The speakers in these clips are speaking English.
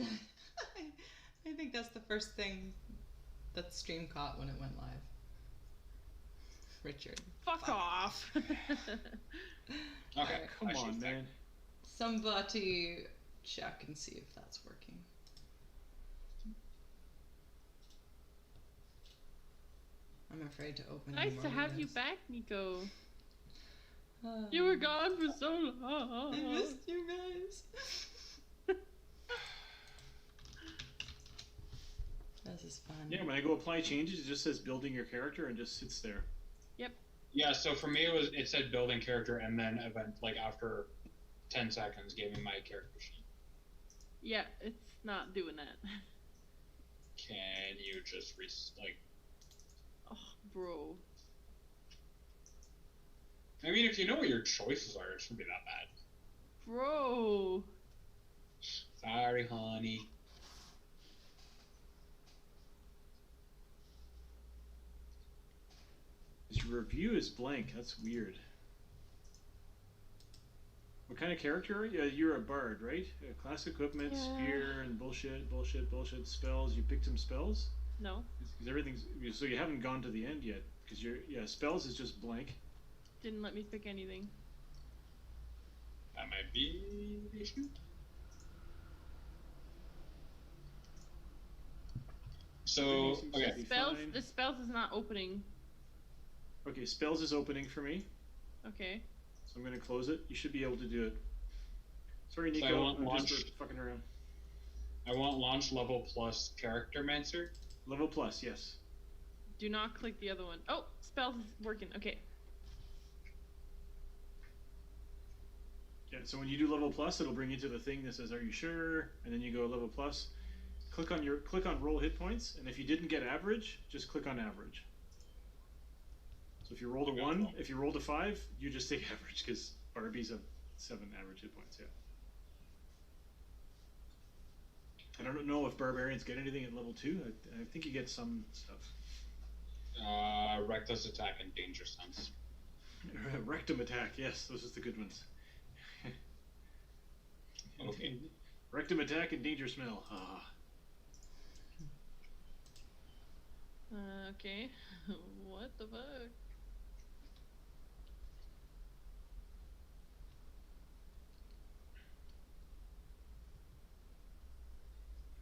I think that's the first thing that stream caught when it went live. Richard. Fuck off. Okay, Alright. Come on, man. Somebody check and see if that's working. I'm afraid to open any Nice more to have you windows. back, Nico. Uh, You were gone for so I long. missed you guys. This is fun. Yeah, when I go apply changes, it just says building your character and just sits there. Yep. yeah. So for me, it said building character, and then event like after 10 seconds gave me my character sheet. Yeah, it's not doing that. Can you just like? Oh, bro. I mean, if you know what your choices are, it shouldn't be that bad. Bro. Sorry, honey. His review is blank. That's weird. What kind of character are you? You're a bard, right? Class equipment, Yeah. spear, and bullshit. Spells. You picked some spells? No. Because everything's... So you haven't gone to the end yet. Because spells is just blank. Didn't let me pick anything. That might be the issue. So okay. Be Spells. fine. The spells is not opening. Okay, spells is opening for me. Okay. So I'm going to close it. You should be able to do it. Sorry, So I Nico. want I'm launch- just fucking around. I want launch level plus character mancer. Level plus, yes. Do not click the other one. Oh, spells is working. Okay. Yeah, so when you do level plus, it'll bring you to the thing that says, "Are you sure?" And then you go level plus. Click on roll hit points, and if you didn't get average, just click on average. So if you rolled a 1, if you rolled a 5, you just take average because Barbies have 7 average hit points. Yeah. I don't know if barbarians get anything at level 2. I think you get some stuff. Reckless attack and danger sense. Rectum attack, yes, those are the good ones. Okay. Rectum attack and danger smell. Ah. Okay. What the fuck?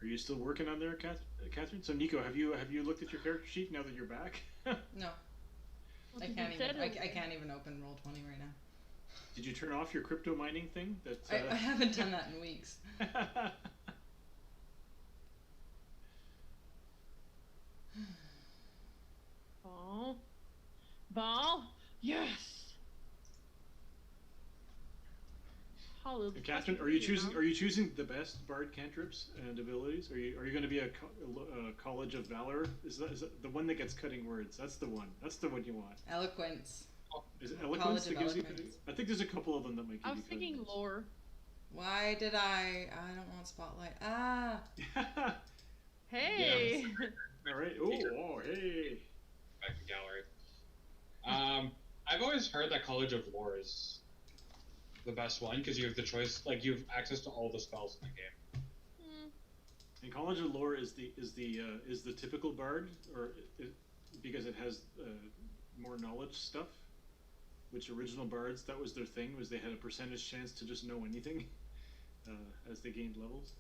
Are you still working on there, Catherine? So Nico, have you looked at your character sheet now that you're back? No, Well, I you can't said even. it- I can't even open Roll20 right now. Did you turn off your crypto mining thing? That I haven't done that in weeks. Ball. Ball. Yes. Hallelujah. Catherine, are you choosing the best bard cantrips and abilities? Are you going to be a College of Valor? Is that the one that gets cutting words? That's the one. That's the one you want. Eloquence. Is it College eloquence of that gives you? Eloquence. I think there's a couple of them that might give I you. was thinking cutting lore. Why did I don't want spotlight. Ah. words. Hey. All right. Oh, hey. Back to gallery. I've always heard that College of Lore is the best one because you have the choice, like you have access to all the spells in the game. Hmm. And College of Lore is the typical bard, because it has more knowledge stuff. Which original bards, that was their thing, was they had a percentage chance to just know anything as they gained levels.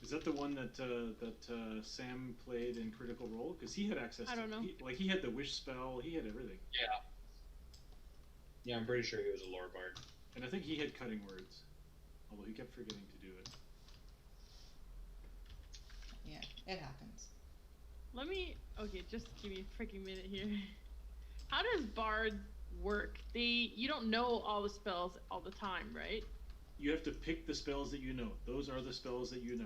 Is that the one that Sam played in Critical Role? Because he had access. I don't know. He had the wish spell. He had everything, Yeah. Yeah, I'm pretty sure he was a lore bard. and I think he had cutting words, although he kept forgetting to do it. Yeah, it happens. Let me. Okay, just give me a freaking minute here. How does Bard work? You don't know all the spells all the time, right? You have to pick the spells that you know. Those are the spells that you know.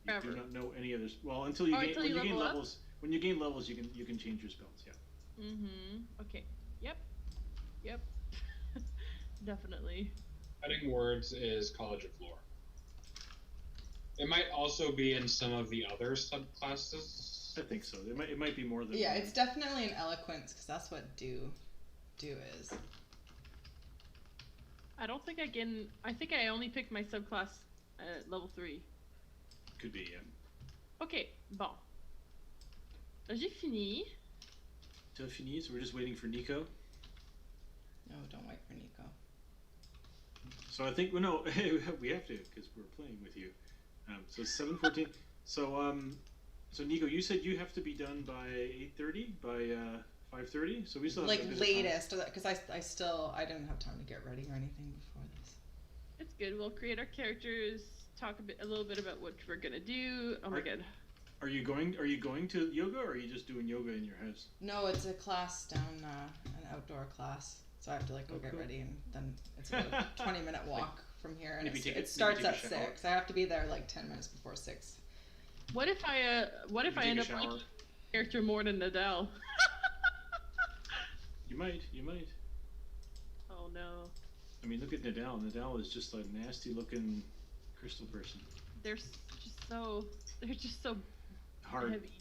You Forever. do not know any others. Well, until you Until you gain level up? levels. When you gain levels, you can change your spells. Yeah. Mm-hmm. Okay. Yep. Yep. Definitely. Cutting words is College of Lore. It might also be in some of the other subclasses. I think so. It might be more than Yeah, one. it's definitely an eloquence because that's what do is. I don't think I can. I think I only picked my subclass at level 3. Could be, yeah. Ok, bon. J'ai fini. T'as fini, so we're just waiting for Nico. No, don't wait for Nico. So I think, well, no, we have to, because we're playing with you. So it's 7:14. So Nico, you said you have to be done by 8:30, by 5:30. So we still have Like a bit of time. latest, because I didn't have time to get ready or anything before this. It's good. We'll create our characters. Talk a little bit about what we're gonna do. Oh my god. Are you going to yoga, or are you just doing yoga in your house? No, it's a class down, an outdoor class. So I have to like go Oh, get cool. ready, and then it's about a 20-minute walk from here, and maybe it starts maybe at take a shower. 6. I have to be there like 10 minutes before 6. What if I end take a up shower. liking the character more than Nadal? You might. Oh no. I mean, look at Nadal. Nadal is just a nasty-looking crystal person. They're just so Hard. heavy.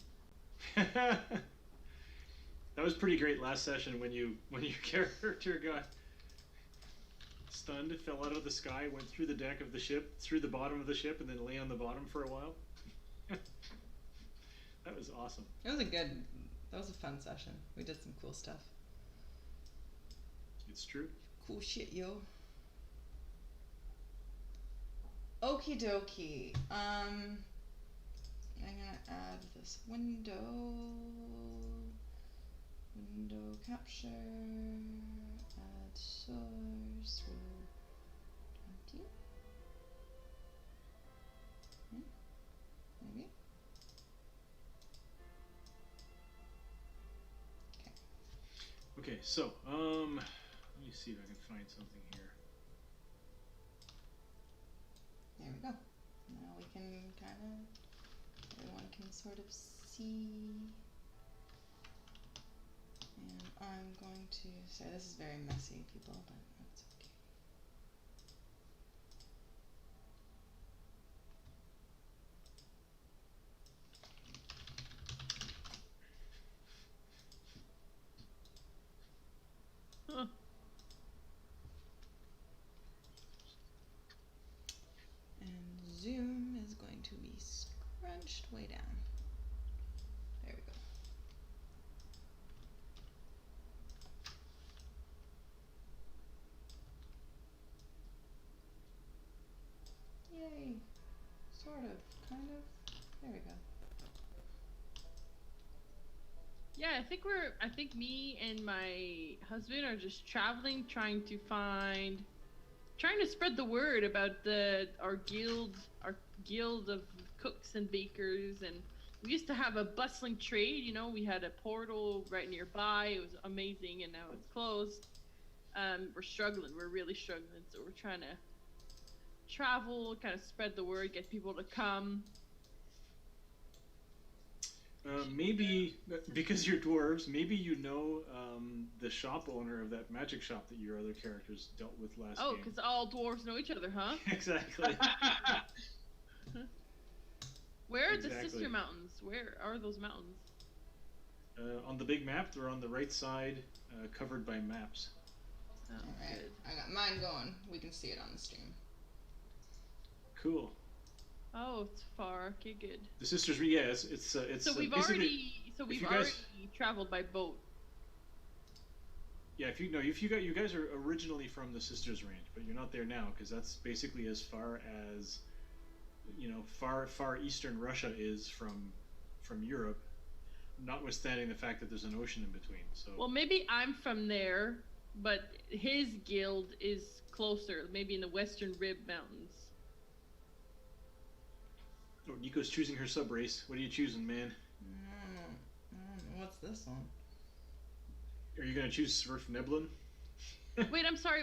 That was pretty great last session when your character got stunned, fell out of the sky, went through the deck of the ship, through the bottom of the ship, and then lay on the bottom for a while. That was awesome. That was a fun session. We did some cool stuff. It's true. Cool shit, yo. Okie dokie. I'm gonna add this window capture, add source, row 20. Maybe. Okay, so let me see if I can find something here. There we go. Now we can everyone can sort of see. And I'm going to say, this is very messy, people, but that's okay. Huh. And zoom is going to be scrunched way down. There we go. Yay. Sort of, kind of. There we go. Yeah, I think me and my husband are just traveling, trying to spread the word about our guild of cooks and bakers. And we used to have a bustling trade, you know, we had a portal right nearby. It was amazing, and now it's closed. We're really struggling, so we're trying to travel, kind of spread the word, get people to come. Maybe because you're dwarves, maybe you know the shop owner of that magic shop that your other characters dealt with last Oh, game. because all dwarves know each other, huh? Exactly. Where are the Exactly. sister mountains? Where are those mountains? On the big map, they're on the right side, covered by maps. Oh, Alright, good. I got mine going. We can see it on the stream. Cool. Oh, it's far. Okay, good. The sisters, yeah, it's So we've basically- already you guys- traveled by boat. Yeah, you guys are originally from the Sisters Range, but you're not there now because that's basically as far as, far eastern Russia is from Europe, notwithstanding the fact that there's an ocean in between. So Well, maybe I'm from there, but his guild is closer, maybe in the Western Rib Mountains. oh, Nico's choosing her sub race. What are you choosing, man? What's this one? Are you gonna choose Swerf Neblin? Wait, I'm sorry.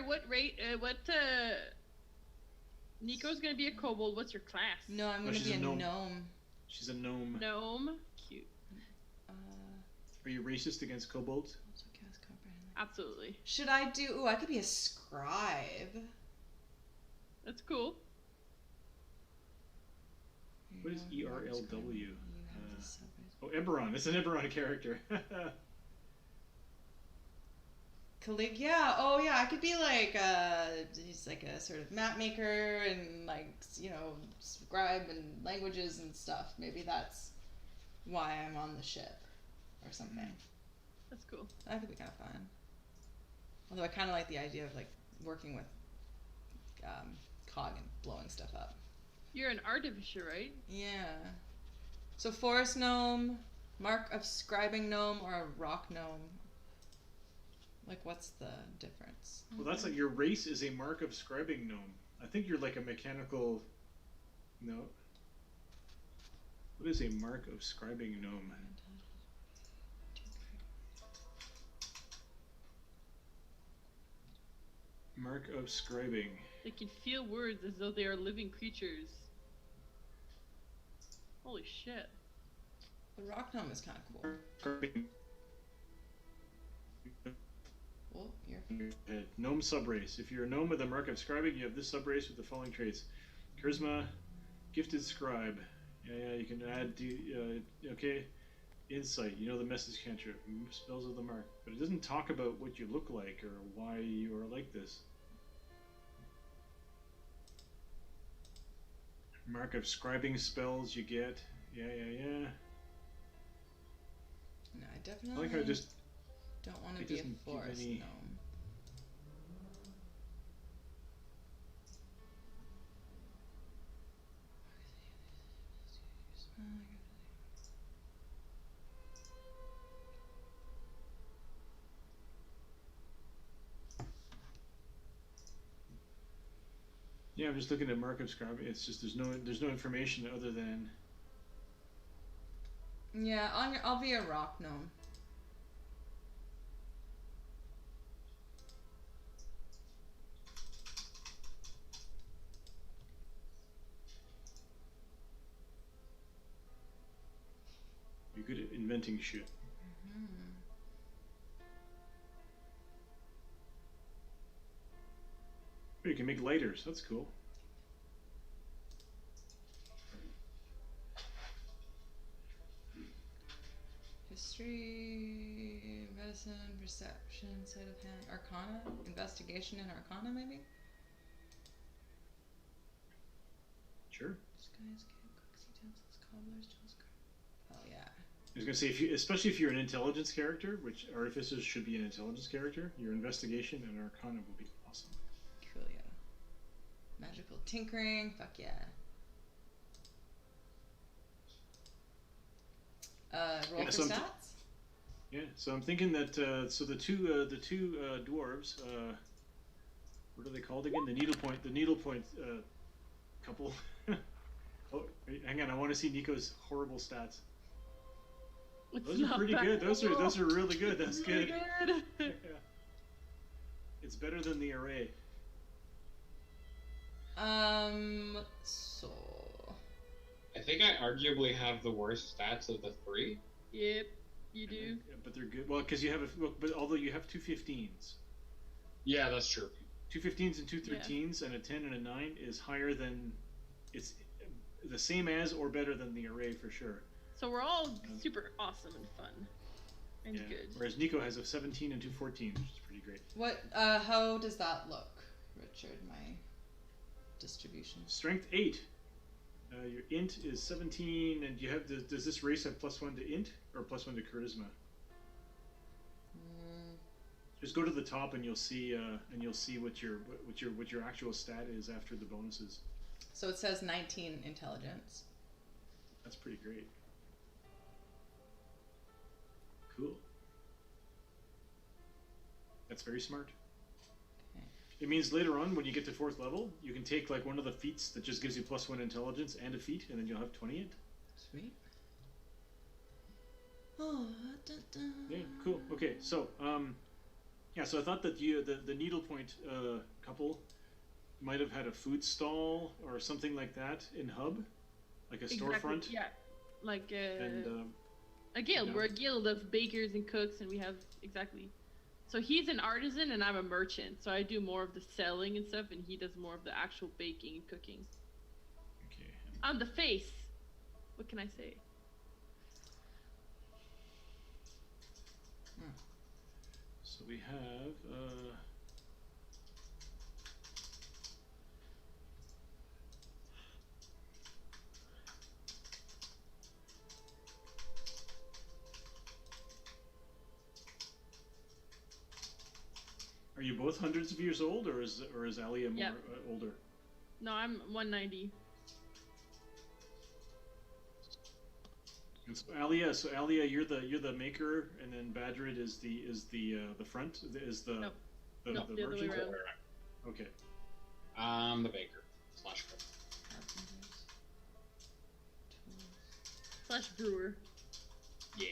Nico's gonna be a kobold. What's your class? No, I'm Oh, gonna she's be a a gnome. gnome. She's a gnome. Gnome. Cute. Are you racist against kobolds? Also cast comprehend. Absolutely. Should I do? Ooh, I could be a scribe. That's cool. What is ERLW? You have the suburbs. Oh, Eberron. It's an Eberron character. Colleague, yeah. Oh, yeah. I could be like, he's like a sort of map maker and like, scribe and languages and stuff. Maybe that's why I'm on the ship or something. That's cool. That could be kind of fun. Although I kind of like the idea of like working with Cog and blowing stuff up. You're an artificer, right? Yeah. So forest gnome, mark of scribing gnome, or a rock gnome. Like, what's the difference? Well, that's like your race is a mark of scribing gnome. I think you're like a mechanical. No. What is a mark of scribing gnome? Mark of scribing. They can feel words as though they are living creatures. Holy shit. The rock gnome is kind of cool. Scribing. Well, you're... Gnome subrace. If you're a gnome with a mark of scribing, you have this subrace with the following traits: charisma, gifted scribe. Yeah, you can add. Okay, insight. You know the message cantrip, spells of the mark, but it doesn't talk about what you look like or why you are like this. Mark of scribing spells you get. Yeah. No, I I definitely like how it just. don't want to it be a doesn't give forest any- gnome. Yeah, I'm just looking at mark of scribing. It's just there's no information other than. Yeah, I'll be a rock gnome. You're good at inventing shit. Oh, you can make lighters. That's cool. History, medicine, perception, sleight of hand, arcana, investigation, and arcana, maybe? Sure. Disguise, cooks, utensils, cobblers, tools. Oh, yeah. I was gonna say, especially if you're an intelligence character, which artificers should be an intelligence character, your investigation and arcana will be awesome. Coolio. Magical tinkering, fuck yeah. Roll Yeah, for so I'm stats? Yeah, so I'm thinking that so the two dwarves, what are they called again? The needlepoint couple. Oh, wait, hang on, I want to see Nico's horrible stats. It's Those are not pretty bad good. Those at all. are really good. That's It's really good. good. Yeah. It's better than the array. So... I think I arguably have the worst stats of the three. Yep, you do. Yeah, but they're good. Well, because you have but although you have two 15s. Yeah, that's true. Two 15s and two 13s, and a 10 and a 9 is higher than. It's the same as or better than the array for sure. So we're all super awesome and fun. And Yeah. good. Whereas Nico has a 17 and two 14s, which is pretty great. What, how does that look, Richard, my distribution? Strength 8. Your int is 17, and you have. Does this race have +1 to int or +1 to charisma? Just go to the top and you'll see what your actual stat is after the bonuses. So it says 19 intelligence. That's pretty great. Cool. That's very smart. Okay. It means later on, when you get to 4th level, you can take like one of the feats that just gives you +1 intelligence and a feat, and then you'll have 20 int. Sweet. Oh, dun, dun. Yeah, cool. Okay, so yeah, so I thought that the needlepoint couple might have had a food stall or something like that in Hub, like a storefront. Yeah, like And a guild. you know. We're a guild of bakers and cooks, and we have exactly. So he's an artisan, and I'm a merchant. So I do more of the selling and stuff, and he does more of the actual baking and cooking. Okay. I'm the face. What can I say? So we have. Are you both hundreds of years old, or is Alia more Yep. Older? No, I'm 190. It's Alia. So Alia, you're the maker, and then Badrid is the front is the Nope. the, Nope, the the other way merchant. around. Okay. The baker slash cook. Carpenters. Tools. Slash brewer. Yeah.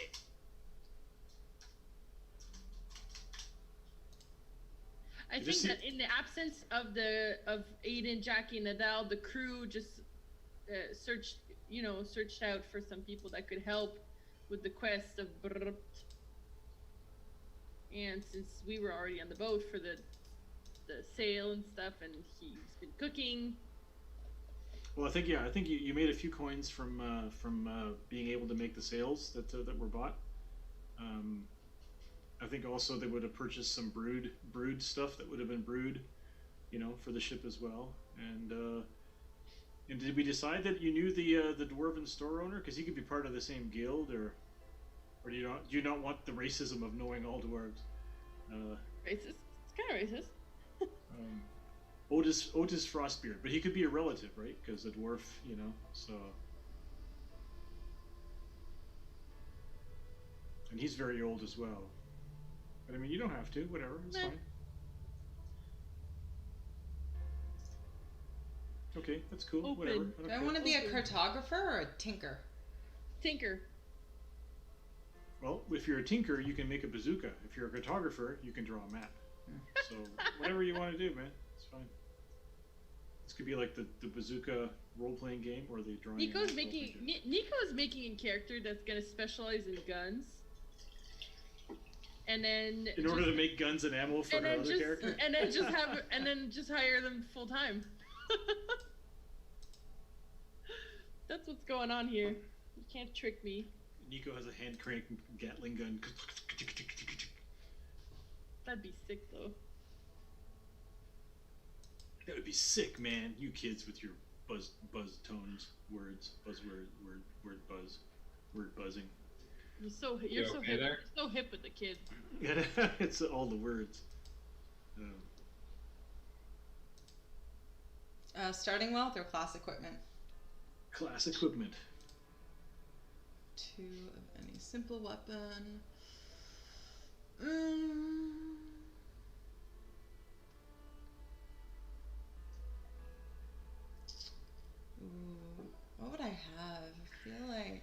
I Just think see- that in the absence of Aiden, Jackie, and Nadal, the crew just searched out for some people that could help with the quest of Brrrt. And since we were already on the boat for the sail and stuff, and he's been cooking. Well, I think you made a few coins from being able to make the sails that were bought. I think also they would have purchased some brewed stuff that would have been brewed, for the ship as well. And did we decide that you knew the dwarven store owner, because he could be part of the same guild, or do you not want the racism of knowing all dwarves? Racist. It's kind of racist. Otis Frostbeard, but he could be a relative, right? Because a dwarf, so. And he's very old as well. But I mean, you don't have to. Whatever, it's Meh. fine. Okay, that's cool. Open. Whatever. Do I Okay. want to be a Okay. cartographer or a tinker? Tinker. Well, if you're a tinker, you can make a bazooka. If you're a cartographer, you can draw a map. So whatever you want to do, man, it's fine. This could be like the bazooka role-playing game, or the drawing. Nico is and making a character that's gonna specialize in guns. And then in order to make guns and ammo for her other character. and then just hire them full time. That's what's going on here. You can't trick me. Nico has a hand crank Gatling gun. That'd be sick though. That would be sick, man. You kids with your buzz tones, words, buzzword, word buzz, word buzzing. You're so okay hip. there? You're so hip with the kids. It's all the words. Starting wealth or class equipment? Class equipment. 2 of any simple weapon. Ooh, what would I have? I feel like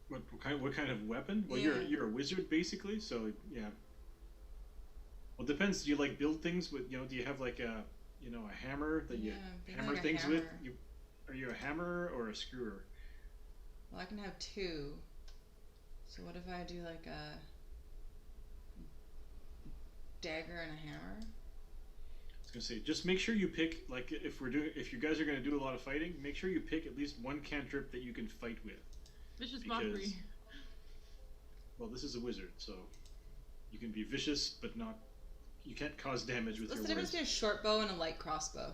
What kind of weapon? Well, Yeah. you're a wizard basically, so yeah. Well, it depends. Do you like build things with? Do you have like a hammer that you being hammer like a things with? hammer. Are you a hammer or a screwer? Well, I can have 2. So what if I do like a dagger and a hammer? I was gonna say, just make sure you pick, like, if you guys are gonna do a lot of fighting, make sure you pick at least one cantrip that you can fight with. Vicious Because- mockery. Well, this is a wizard, so you can be vicious, but not. You can't cause damage with What's your the difference words. between a short bow and a light crossbow?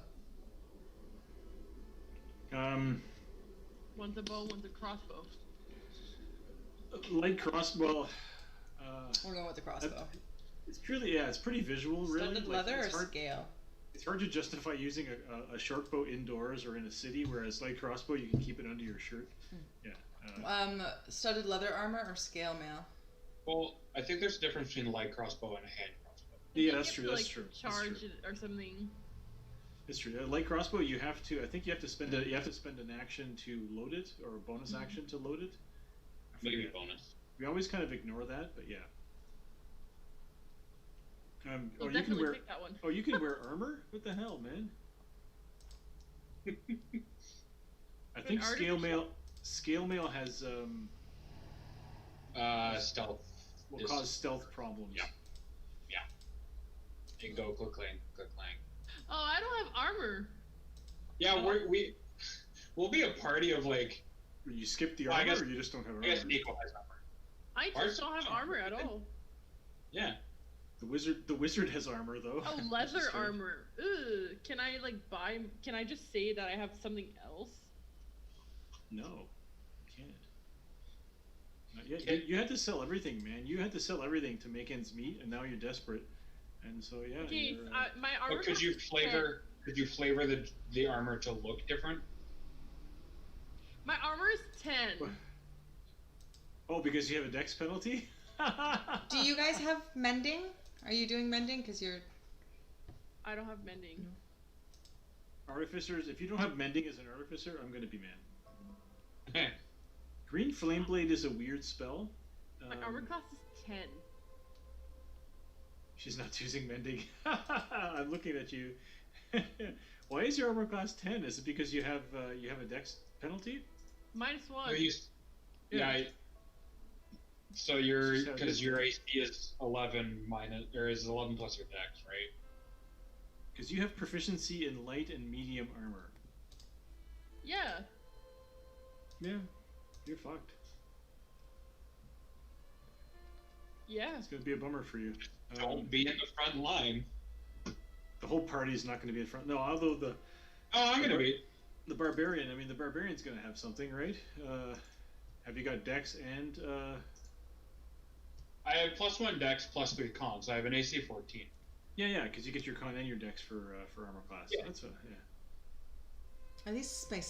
One's a bow, one's a crossbow. Light crossbow. We're going with the crossbow. It's pretty visual, really. Studded Like, leather or it's hard, scale? it's hard to justify using a short bow indoors or in a city, whereas light crossbow you can keep it under your shirt. Yeah. Studded leather armor or scale mail? Well, I think there's a difference between light crossbow and a hand crossbow. Yeah, You that's have true. to, That's like, true. That's Charge true. it or something. It's true. Light crossbow, you have to. I think you have to spend an action to load it, or a bonus action to load it. I Maybe forget. bonus. We always kind of ignore that, but yeah. I'll You can definitely wear. pick that one. Oh, you can wear armor? What the hell, man? I think artificial? scale mail has Stealth. will is- cause stealth problems. Yeah. And go click clang, click clang. Oh, I don't have armor. Yeah, Oh. we'll be a party of like You skip the Well, I armor, guess- or you just don't have armor? I guess Nico has armor. I Ours- just don't have armor at all. Yeah. The wizard has armor though. Oh, Which leather is strange. armor. Ugh. Can I like buy? Can I just say that I have something else? No, you can't. Not yet. You had to sell everything, man. You had to sell everything to make ends meet, and now you're desperate. And so yeah. Okay, you're, my armor. But could you costs flavor the armor to look different? 10. My armor is 10. What? Oh, because you have a dex penalty. Do you guys have mending? Are you doing mending? Because you're. I don't have mending. Artificers? If you don't have mending as an artificer, I'm gonna be mad. Green Flame Blade is a weird spell. My armor cost is 10. She's not choosing mending. I'm looking at you. Why is your armor class 10? Is it because you have a dex penalty? -1. Well, so you're Just how it because is. your AC is 11 minus or is 11 plus your dex, right? Because you have proficiency in light and medium armor. Yeah. Yeah, you're fucked. Yeah. It's gonna be a bummer for you. Don't be in the front line. The whole party's not gonna be in front. No, although the Oh, I'm gonna be. the barbarian. I mean, the barbarian's gonna have something, right? Have you got dex and? I have +1 dex, +3 con, so I have an AC 14. Yeah, because you get your con and your dex for armor class. Yeah. That's yeah. At least my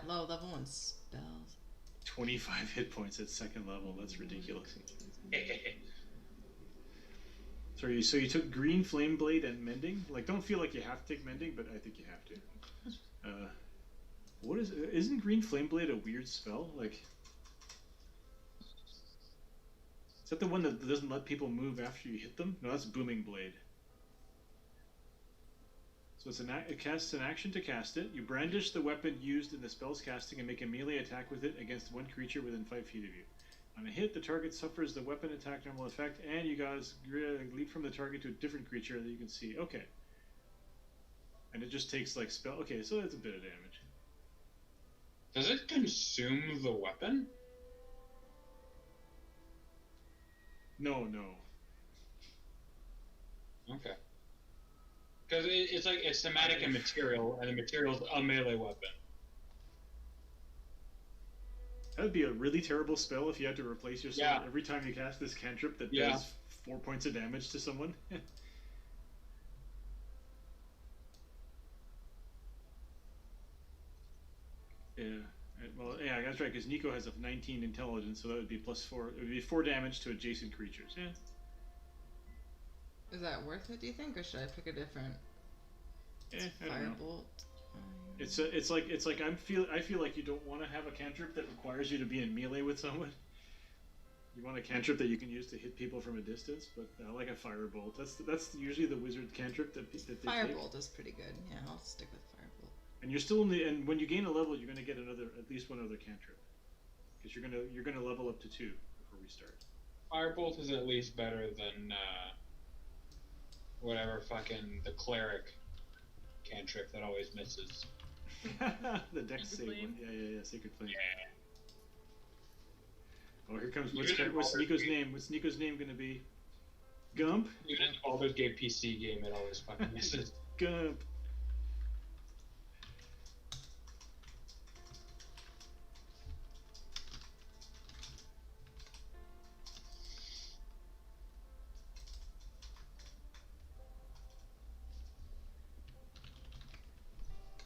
low level 1 spells. 25 hit points at second level. That's ridiculous. Sorry, so you took Green Flame Blade and Mending? Like, don't feel like you have to take Mending, but I think you have to. What isn't Green Flame Blade a weird spell? Like, is that the one that doesn't let people move after you hit them? No, that's Booming Blade. So it casts an action to cast it. You brandish the weapon used in the spell's casting and make a melee attack with it against one creature within 5 feet of you. On a hit, the target suffers the weapon attack normal effect, and you guys leap from the target to a different creature that you can see. Okay. And it just takes like spell. Okay, so that's a bit of damage. Does it consume the weapon? No. Okay. Because it's like it's thematic and material, and the material's a melee weapon. That would be a really terrible spell if you had to replace yourself Yeah. every time you cast this cantrip that Yeah. does 4 points of damage to someone. Yeah. Well, yeah, that's right, because Nico has a 19 intelligence, so that would be +4. It would be 4 damage to adjacent creatures. Yeah. Is that worth it, do you think? Or should I pick a different Yeah, I don't know. firebolt? It's like I feel like you don't want to have a cantrip that requires you to be in melee with someone. You want a cantrip that you can use to hit people from a distance, but like a firebolt. That's usually the wizard cantrip that they take. Firebolt is pretty good. Yeah, I'll stick with firebolt. And you're still and when you gain a level, you're going to get at least one other cantrip, because you're gonna level up to 2 before we start. Firebolt is at least better than whatever fucking the cleric cantrip that always misses. The dex Sacred save Flame? one. Yeah, Sacred Flame. Yeah. Oh, here comes Even in what's Baldur's Nico's Gate- name? What's Nico's name going to be? Gump. Even in Baldur's Gate PC game, it always fucking misses. Gump.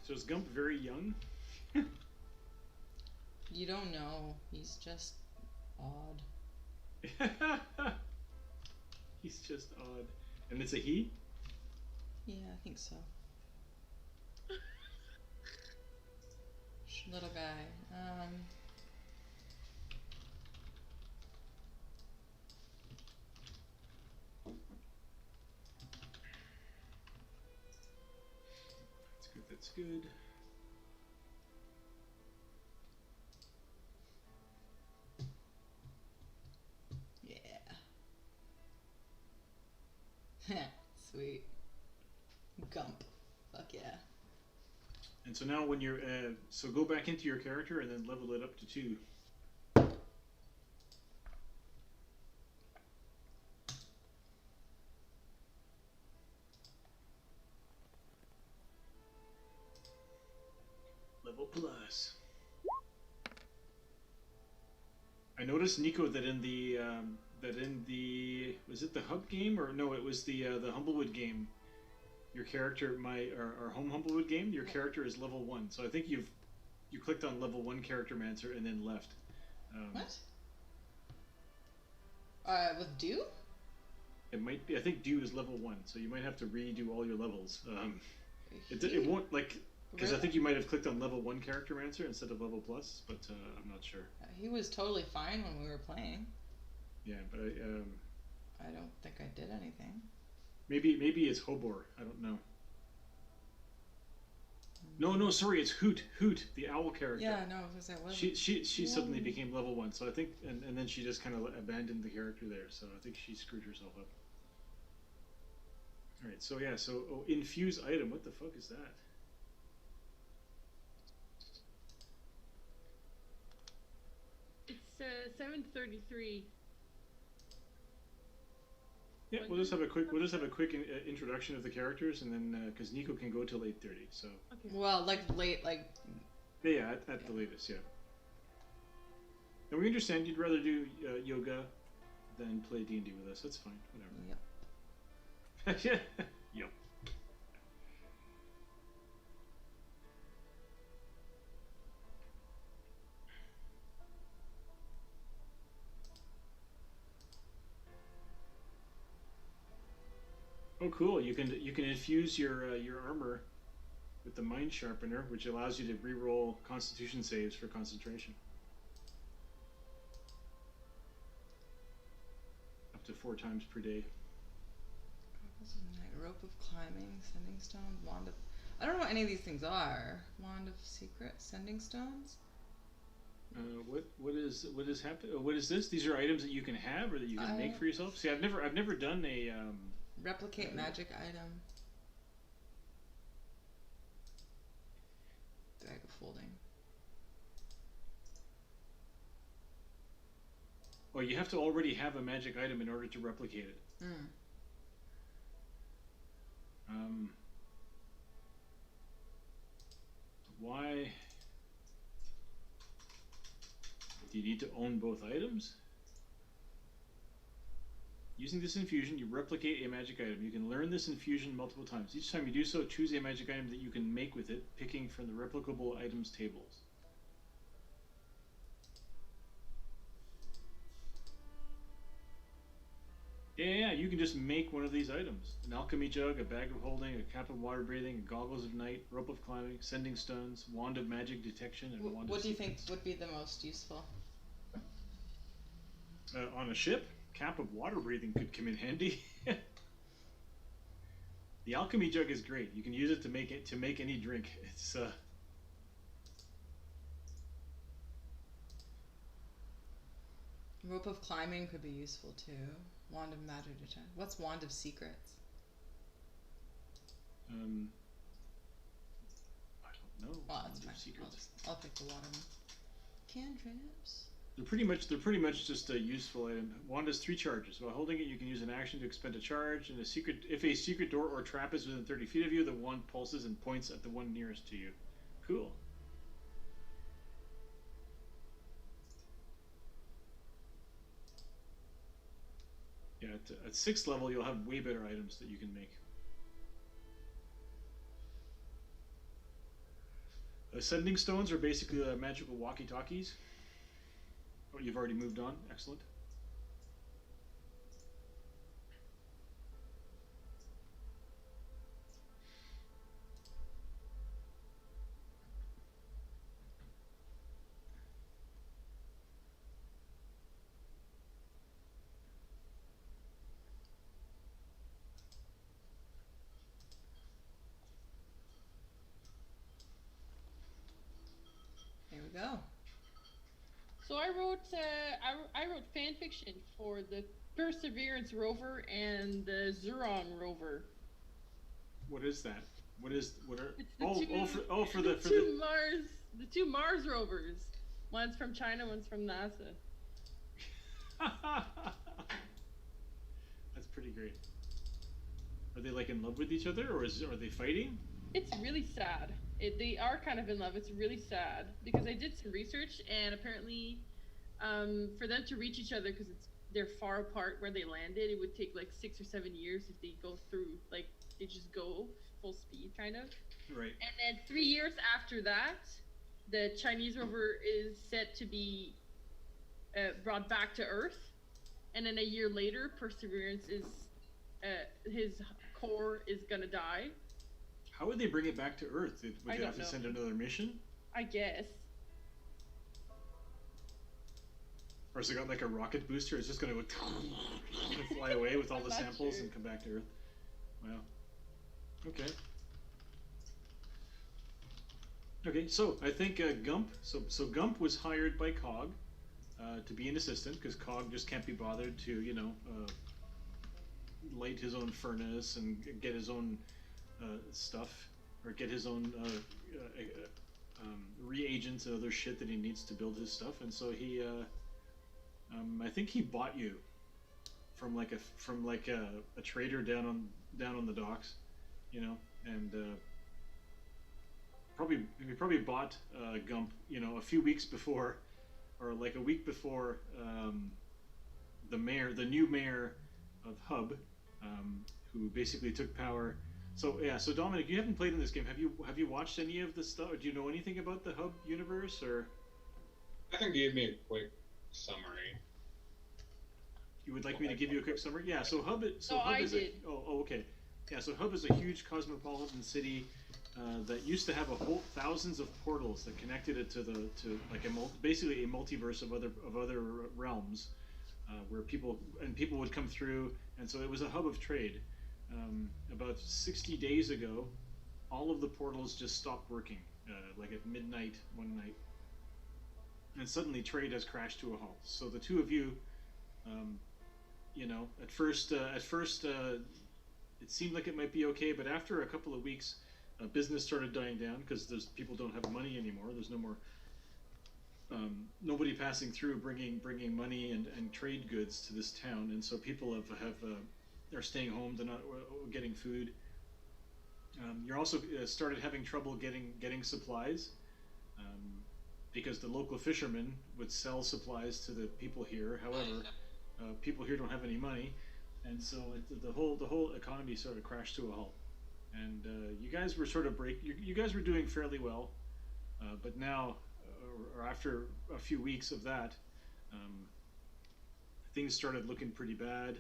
So is Gump very young? You don't know. He's just odd. He's just odd. And it's a he? Yeah, I think so. Little guy. That's good. Yeah. Sweet. Gump. Fuck yeah. And so now when you're so go back into your character and then level it up to 2. Level plus. I noticed, Nico, that in the was it the Hub game, or no, it was the Humblewood game. Your character, our home Humblewood game, your character is level 1. So I think you clicked on level 1 Charactermancer and then left. What? With Dew? It might be. I think Dew is level 1, so you might have to redo all your levels. It won't, like, because I think you might have clicked on level 1 Charactermancer instead of level plus, but I'm not sure. He was totally fine when we were playing. Yeah, but I don't think I did anything. Maybe it's Hobor. I don't know. No, sorry, it's Hoot, the owl character. Yeah, no, because I was. She suddenly became level 1, so I think, and then she just kind of abandoned the character there. So I think she screwed herself up. All right, so yeah, infuse item. What the fuck is that? It's 7:33. Yeah, we'll just have a quick introduction of the characters, and then because Nico can go till 8:30, so. Okay. Well, like late, like. Yeah, at the latest, yeah. And we understand you'd rather do yoga than play D&D with us. That's fine, whatever. Yep. Yep. Oh, cool! You can infuse your armor with the Mind Sharpener, which allows you to re-roll Constitution saves for concentration. Up to 4 times per day. Rope of climbing, sending stone, wand of. I don't know what any of these things are. Wand of secret, sending stones. What is happening? What is this? These are items that you can have or that you can make for yourself. See, I've never done a. Replicate magic item. Bag of folding. Well, you have to already have a magic item in order to replicate it. Why do you need to own both items? Using this infusion, you replicate a magic item. You can learn this infusion multiple times. Each time you do so, choose a magic item that you can make with it, picking from the replicable items tables. Yeah, you can just make one of these items. An alchemy jug, a bag of holding, a cap of water breathing, a goggles of night, rope of climbing, sending stones, wand of magic detection, and wand of What do you think would be the most useful? On a ship? Cap of water breathing could come in handy. The alchemy jug is great. You can use it to make any drink. It's Rope of climbing could be useful too. Wand of magic detection. What's wand of secrets? I don't know. Well, that's Wand of fine. secrets. I'll pick the water one. Cantrips. They're pretty much just a useful item. Wand has 3 charges. While holding it, you can use an action to expend a charge. And if a secret door or trap is within 30 feet of you, the wand pulses and points at the one nearest to you. Cool. Yeah, at 6th level, you'll have way better items that you can make. Sending stones are basically magical walkie-talkies. Oh, you've already moved on. Excellent. Here we go. So I wrote fan fiction for the Perseverance rover and the Zhuron rover. What is that? What are? It's the Oh, two, for the the for two Mars, the two Mars rovers. One's from China, one's from NASA. That's pretty great. Are they like in love with each other, or are they fighting? It's really sad. They are kind of in love. It's really sad because I did some research, and apparently, for them to reach each other, because they're far apart where they landed, it would take like 6 or 7 years if they go through, like they just go full speed, kind of. Right. And then 3 years after that, the Chinese rover is set to be brought back to Earth, and then a year later, Perseverance is his core is gonna die. How would they bring it back to Earth? Would they have to know. send another mission? I guess. Or has it got like a rocket booster? It's just going to go and fly away with all I'm the not samples sure. and come back to Earth. Wow. Okay. Okay, so I think Gump. So Gump was hired by Cog to be an assistant because Cog just can't be bothered to light his own furnace and get his own stuff, or get his own reagents and other shit that he needs to build his stuff. And so he, I think he bought you from like a trader down on the docks, you know, and he probably bought Gump, you know, a few weeks before, or like a week before the new mayor of Hub, who basically took power. So yeah, so Dominic, you haven't played in this game. Have you watched any of the stuff? Do you know anything about the Hub universe, or I can give me a quick summary. you would like me to give you a quick summary? Yeah. So Hub. No, I did. Okay. Yeah. So Hub is a huge cosmopolitan city that used to have thousands of portals that connected it to like basically a multiverse of other realms, where people would come through, and so it was a hub of trade. About 60 days ago, all of the portals just stopped working, like at midnight one night, and suddenly trade has crashed to a halt. So the two of you, you know, at first, it seemed like it might be okay, but after a couple of weeks, business started dying down because people don't have money anymore. There's no more nobody passing through bringing money and trade goods to this town, and so people are staying home. They're not getting food. You're also started having trouble getting supplies, because the local fishermen would sell supplies to the people here. However, people here don't have any money, and so the whole economy sort of crashed to a halt. And you guys were sort of you guys were doing fairly well, but now, or after a few weeks of that, things started looking pretty bad.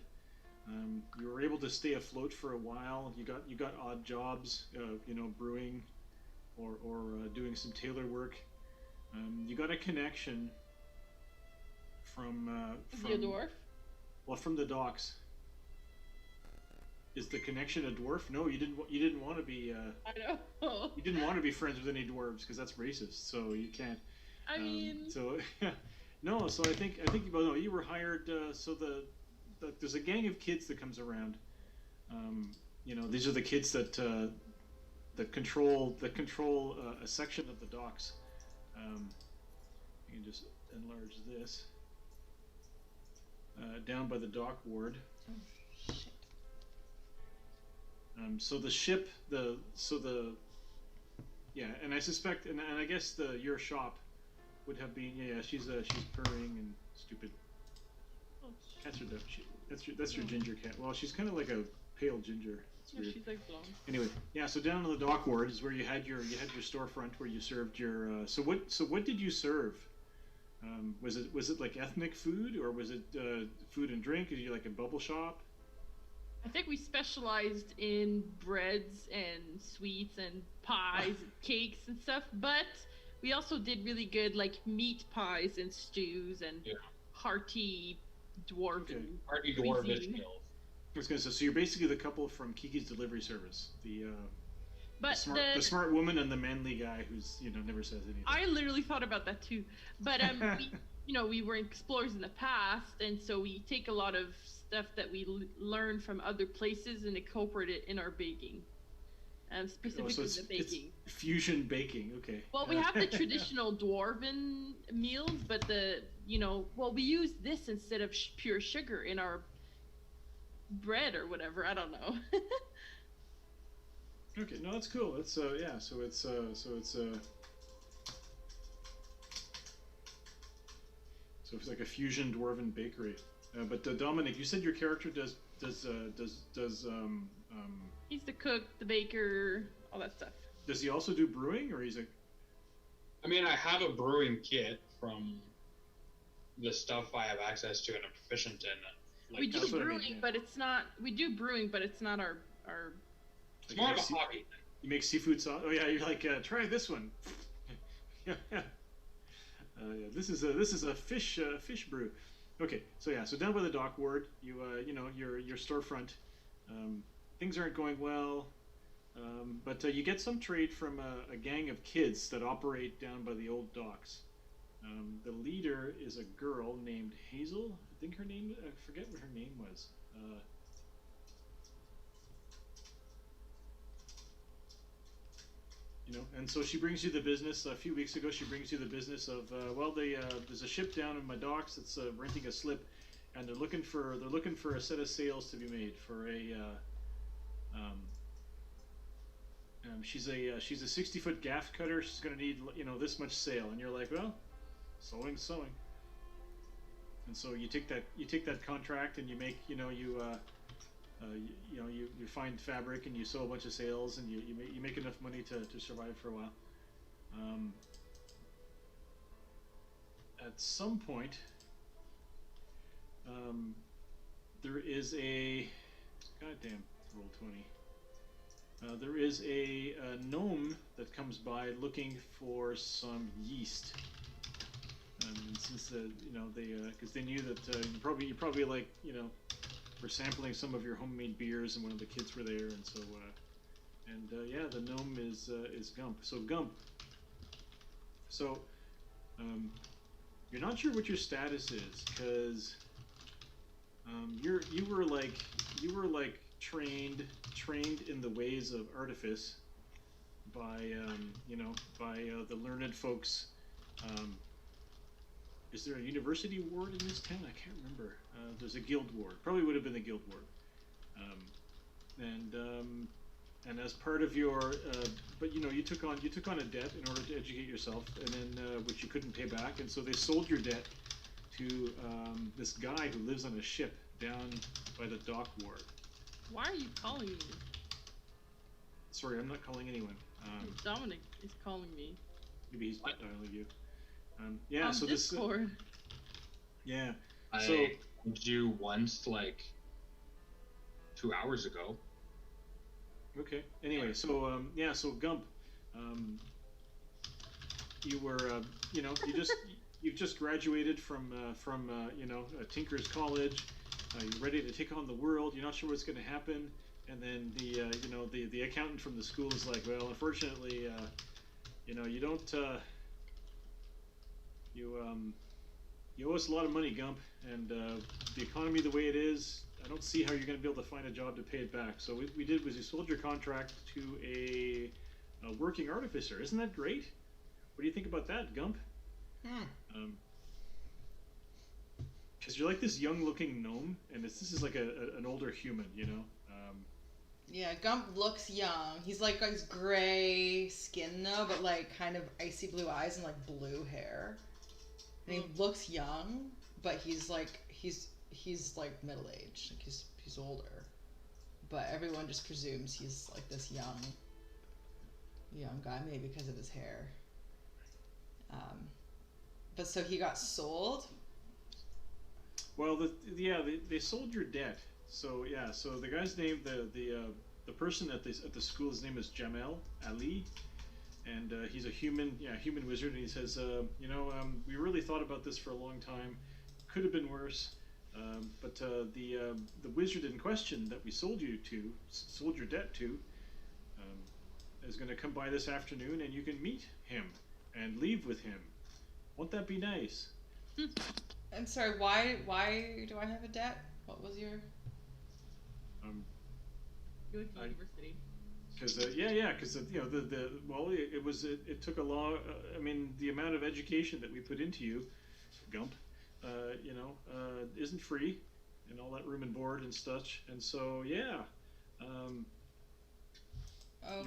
You were able to stay afloat for a while. You got odd jobs, you know, brewing, or doing some tailor work. You got a connection from The dwarf? well, from the docks. Is the connection a dwarf? No, you didn't want to be. I know. You didn't want to be friends with any dwarves because that's racist. So you can't. I mean, So no. So I think well, no, you were hired. So there's a gang of kids that comes around. You know, these are the kids that control a section of the docks. You can just enlarge this. Down by the dock ward. Oh, shit. So the ship, yeah, and I suspect, and I guess your shop would have been, yeah, she's purring and stupid. oh, Cats are deaf. That's your ginger cat. Well, she's kind of like a pale ginger. It's yeah, weird. she's like blonde. Anyway, yeah. So down on the dock ward is where you had your storefront where you served your. So what did you serve? Was it like ethnic food, or was it food and drink? Is you like a bubble shop? I think we specialized in breads and sweets and pies and cakes and stuff, but we also did really good like meat pies and stews and Yeah. hearty dwarven Okay. Party dwarvish cuisine. skills. I was gonna say, so you're basically the couple from Kiki's Delivery Service, the But the smart woman and the manly guy who's never says anything. I literally thought about that too. But we were explorers in the past, and so we take a lot of stuff that we learn from other places and incorporate it in our baking. specifically so it's, the baking. it's fusion baking. Okay. Well, we have the traditional dwarven meals, but we use this instead of pure sugar in our bread or whatever. I don't know. Okay, no, that's cool. It's so it's like a fusion dwarven bakery. But Dominic, you said your character does He's the cook, the baker, all that stuff. does he also do brewing, or he's a I mean, I have a brewing kit from the stuff I have access to and I'm proficient in. Like, we do that's what I mean, brewing, yeah. but it's not. We do brewing, but it's not our. it's more of a hobby. You make seafood sauce. Oh yeah, you're like try this one. Yeah. This is a fish brew. Okay, so yeah, so down by the dock ward, your storefront, things aren't going well, but you get some trade from a gang of kids that operate down by the old docks. The leader is a girl named Hazel. I think her name. I forget what her name was. And so she brings you the business. A few weeks ago, she brings you the business of there's a ship down in my docks that's renting a slip, and they're looking for a set of sails to be made for a. She's a 60-foot gaff cutter. She's going to need this much sail, and you're like, well, sewing. And so you take that contract and you make you find fabric and you sew a bunch of sails and you make enough money to survive for a while. At some point, there is a goddamn Roll20. There is a gnome that comes by looking for some yeast. And since because they knew that you probably like were sampling some of your homemade beers, and one of the kids were there, and so the gnome is Gump. So Gump. So you're not sure what your status is, because you were trained in the ways of artifice by the learned folks. Is there a university ward in this town? I can't remember. There's a guild ward. Probably would have been the guild ward. And as part of your, but you took on a debt in order to educate yourself, and then which you couldn't pay back, and so they sold your debt to this guy who lives on a ship down by the dock ward. Why are you calling me? Sorry, I'm not calling anyone. Dominic is calling me. Maybe he's dialing you. On so Discord. Yeah. I So called you once, like 2 hours ago. okay. Anyway, so so Gump, you were you've just graduated from Tinker's College. You're ready to take on the world. You're not sure what's going to happen, and then the accountant from the school is like, well, unfortunately, you don't. You owe us a lot of money, Gump, and the economy the way it is, I don't see how you're going to be able to find a job to pay it back. So what we did was we sold your contract to a working artificer. Isn't that great? What do you think about that, Gump? Because you're like this young-looking gnome, and this is like an older human, Yeah, Gump looks young. He's like got his gray skin though, but like kind of icy blue eyes and like blue hair. And he looks young, but he's like middle aged. Like he's older. But everyone just presumes he's like this young guy, maybe because of his hair. But so he got sold. Well, they sold your debt. So yeah, so the guy's name, the person at the school, his name is Jamel Ali, and he's a human wizard, and he says, we really thought about this for a long time. Could have been worse, but the wizard in question that we sold your debt to, is going to come by this afternoon, and you can meet him and leave with him. Won't that be nice? I'm sorry, why do I have a debt? What was your... Go to university. Because because it took a long. I mean, the amount of education that we put into you, Gump, isn't free, and all that room and board and such. And so your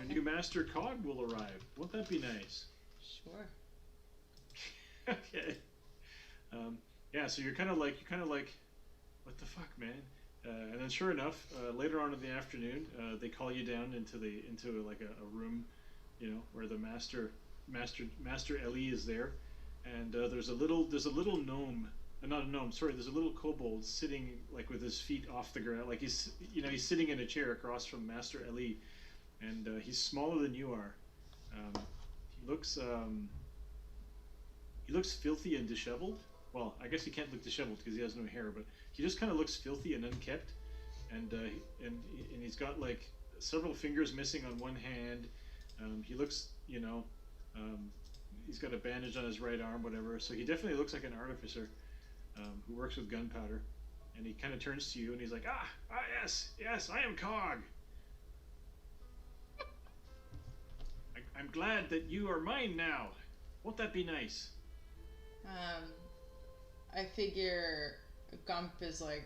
new master Cog will arrive. Won't that be nice? Sure. Okay. So you're kind of like, what the fuck, man? And then sure enough, later on in the afternoon, they call you down into like a room, where the master Ellie is there, and there's a little gnome, not a gnome, sorry, there's a little kobold sitting like with his feet off the ground, like he's sitting in a chair across from Master Ellie, and he's smaller than you are. He looks filthy and disheveled. Well, I guess he can't look disheveled because he has no hair, but he just kind of looks filthy and unkempt, and he's got like several fingers missing on one hand. He looks, he's got a bandage on his right arm, whatever. So he definitely looks like an artificer who works with gunpowder. And he kind of turns to you and he's like, yes, I am Cog. I'm glad that you are mine now. Won't that be nice? I figure Gump is like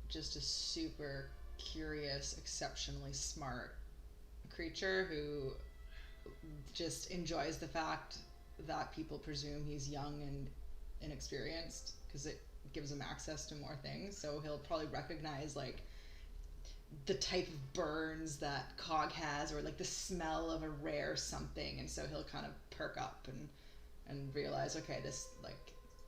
just a super curious, exceptionally smart creature who just enjoys the fact that people presume he's young and inexperienced because it gives him access to more things. So he'll probably recognize like the type of burns that Cog has, or like the smell of a rare something, and so he'll kind of perk up and realize, okay,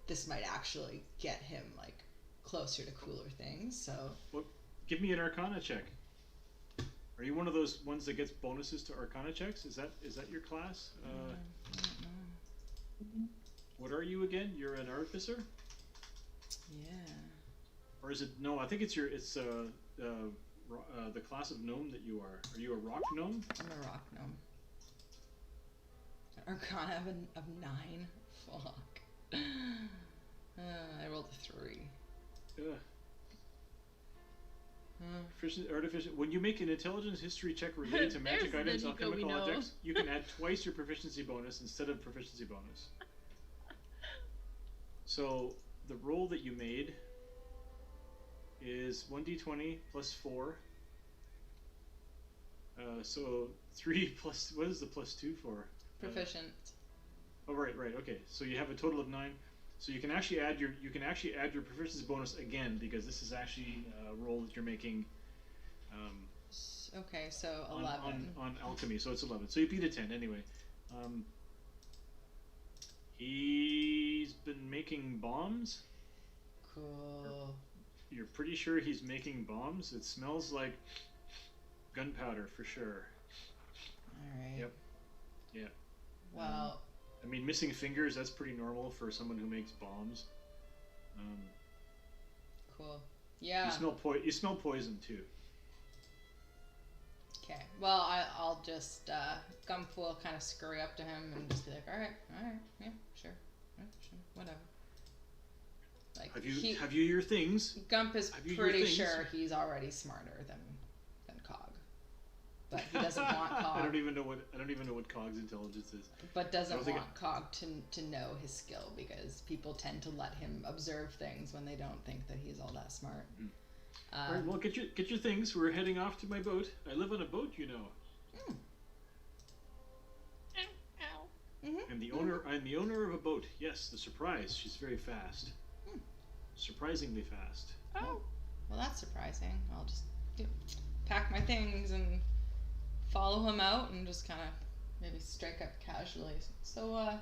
this might actually get him like closer to cooler things. So well, give me an Arcana check. Are you one of those ones that gets bonuses to Arcana checks? Is that your class? I don't know. What are you again? You're an artificer? Yeah. Or is it no? I think it's the class of gnome that you are. Are you a rock gnome? I'm a rock gnome. Arcana of 9. Fuck. I rolled a 3. Ugh. Artificial. When you make an intelligence history check related to magic items, alchemical objects, you can add twice your proficiency bonus instead of proficiency bonus. So the roll that you made is 1d20 plus 4. So 3 plus. What is the plus 2 for? Proficient. Oh right, okay. So you have a total of 9. So you can actually add your proficiency bonus again, because this is actually a roll that you're making. Okay, so 11 on alchemy. So it's 11. So you beat a 10 anyway. He's been making bombs. Cool. You're pretty sure he's making bombs? It smells like gunpowder for sure. All right. Yep. Yeah. Well. I mean, missing fingers, that's pretty normal for someone who makes bombs. Cool. Yeah. You smell poison too. Okay. Well, I'll just Gump will kind of scurry up to him and just be like, all right, yeah, sure, whatever. Like, have you your things? Gump is pretty sure he's already smarter than Cog, but he doesn't want Cog. I don't even know what Cog's intelligence is. But doesn't want Cog to know his skill, because people tend to let him observe things when they don't think that he's all that smart. Mm. All right, well, get your things. We're heading off to my boat. I live on a boat, you know. Mm-hmm. I'm the owner of a boat. Yes, the surprise. She's very fast. Surprisingly fast. Oh, well, that's surprising. I'll just pack my things and follow him out and just kind of maybe strike up casually. So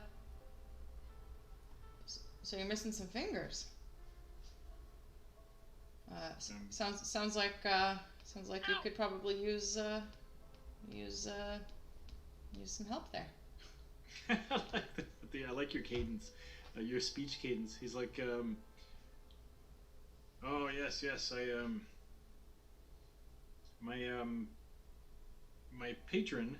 you're missing some fingers. Sounds like you could probably use some help there. I like your cadence, your speech cadence. He's like, oh yes, my patron.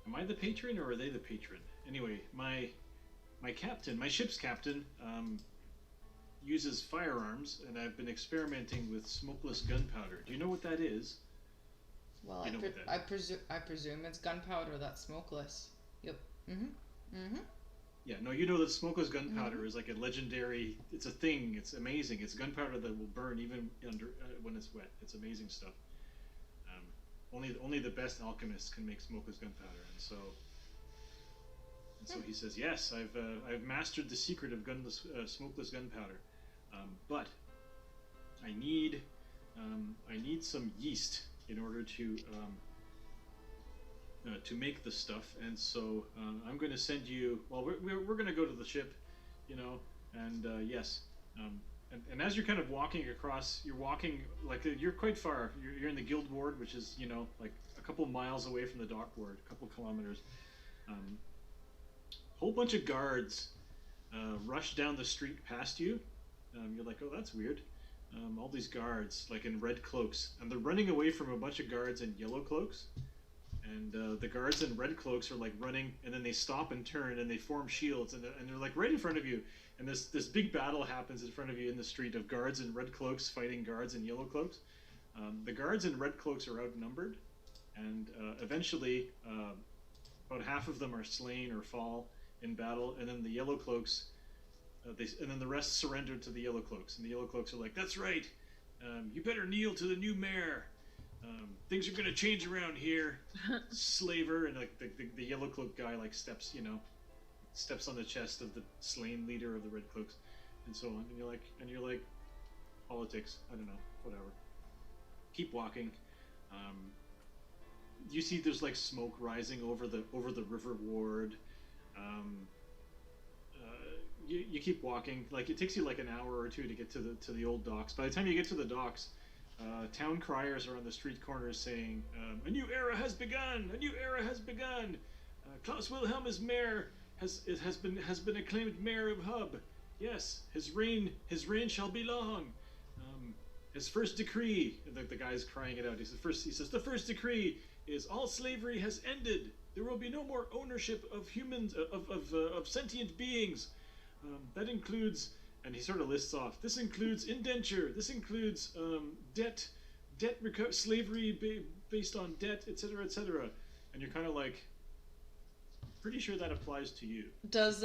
Am I the patron or are they the patron? Anyway, my captain, my ship's captain, uses firearms, and I've been experimenting with smokeless gunpowder. Do you know what that is? Well, You know what that is. I presume it's gunpowder that's smokeless. Yep. Yeah, no, you know that smokeless gunpowder is like a legendary. It's a thing. It's amazing. It's gunpowder that will burn even under when it's wet. It's amazing stuff. Only the best alchemists can make smokeless gunpowder, and so he says, yes, I've mastered the secret of smokeless gunpowder, but I need some yeast in order to make the stuff, and so I'm going to send you. Well, we're going to go to the ship, you know, and yes, and as you're kind of walking across, you're walking like you're quite far. You're in the guild ward, which is, you know, like a couple miles away from the dock ward, a couple kilometers. Whole bunch of guards rush down the street past you. You're like, oh, that's weird. All these guards, like in red cloaks, and they're running away from a bunch of guards in yellow cloaks. And the guards in red cloaks are like running, and then they stop and turn, and they form shields, and they're like right in front of you. And this big battle happens in front of you in the street of guards in red cloaks fighting guards in yellow cloaks. The guards in red cloaks are outnumbered, and eventually about half of them are slain or fall in battle, and then the yellow cloaks, and then the rest surrender to the yellow cloaks. And the yellow cloaks are like, "That's right, you better kneel to the new mayor. Things are gonna change around here, slaver." And like the yellow cloak guy like steps on the chest of the slain leader of the red cloaks, and so on. And you're like, politics. I don't know, whatever. Keep walking. You see, there's like smoke rising over the river ward. You keep walking. Like it takes you like an hour or two to get to the old docks. By the time you get to the docks, town criers are on the street corners saying, "A new era has begun! A new era has begun! Klaus Wilhelm is mayor. Has been acclaimed mayor of Hub. Yes, his reign shall be long. His first decree." The guy's crying it out. He says the first decree is all slavery has ended. There will be no more ownership of humans of sentient beings. That includes. And he sort of lists off. This includes indenture. This includes slavery based on debt, etc., etc. And you're kind of like, pretty sure that applies to you. Does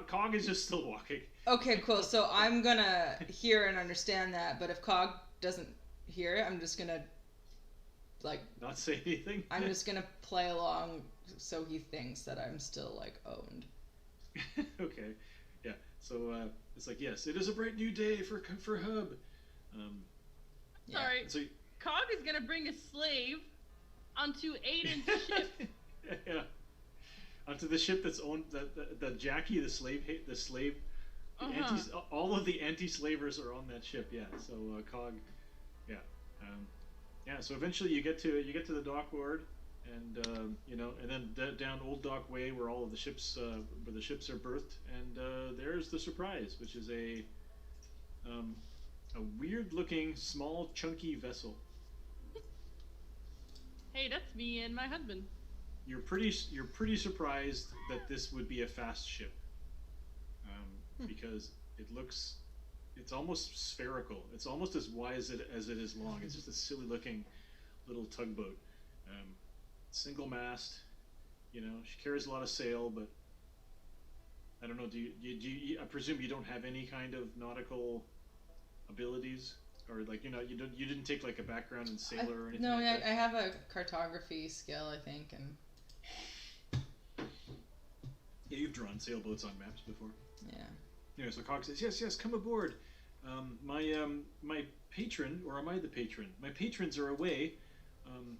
Cog is just still walking. Okay, cool. So I'm gonna hear and understand that, but if Cog doesn't hear it, I'm just gonna like not say anything. I'm just gonna play along so he thinks that I'm still like owned. Okay. Yeah. So it's like, yes, it is a bright new day for Hub. Yeah. Sorry. So Cog is gonna bring a slave onto Aiden's ship. Yeah. Onto the ship that's owned that Jackie, the slave, all of the anti-slavers are on that ship. Yeah. So Cog, yeah, yeah. So eventually you get to the dock ward, and you know, and then down Old Dock Way where all of the ships are berthed, and there's the surprise, which is a weird-looking small chunky vessel. Hey, that's me and my husband. You're pretty surprised that this would be a fast ship, because it's almost spherical. It's almost as wide as it is long. It's just a silly looking little tugboat, single mast. You know, she carries a lot of sail, but I don't know. Do you? I presume you don't have any kind of nautical abilities, or like, you know, you didn't take like a background in sailor or anything. No, like yeah, that? I have a cartography skill, I think, and Yeah, you've drawn sailboats on maps before. yeah. Anyway, so Cog says, yes, come aboard. My patron, or am I the patron? My patrons are away.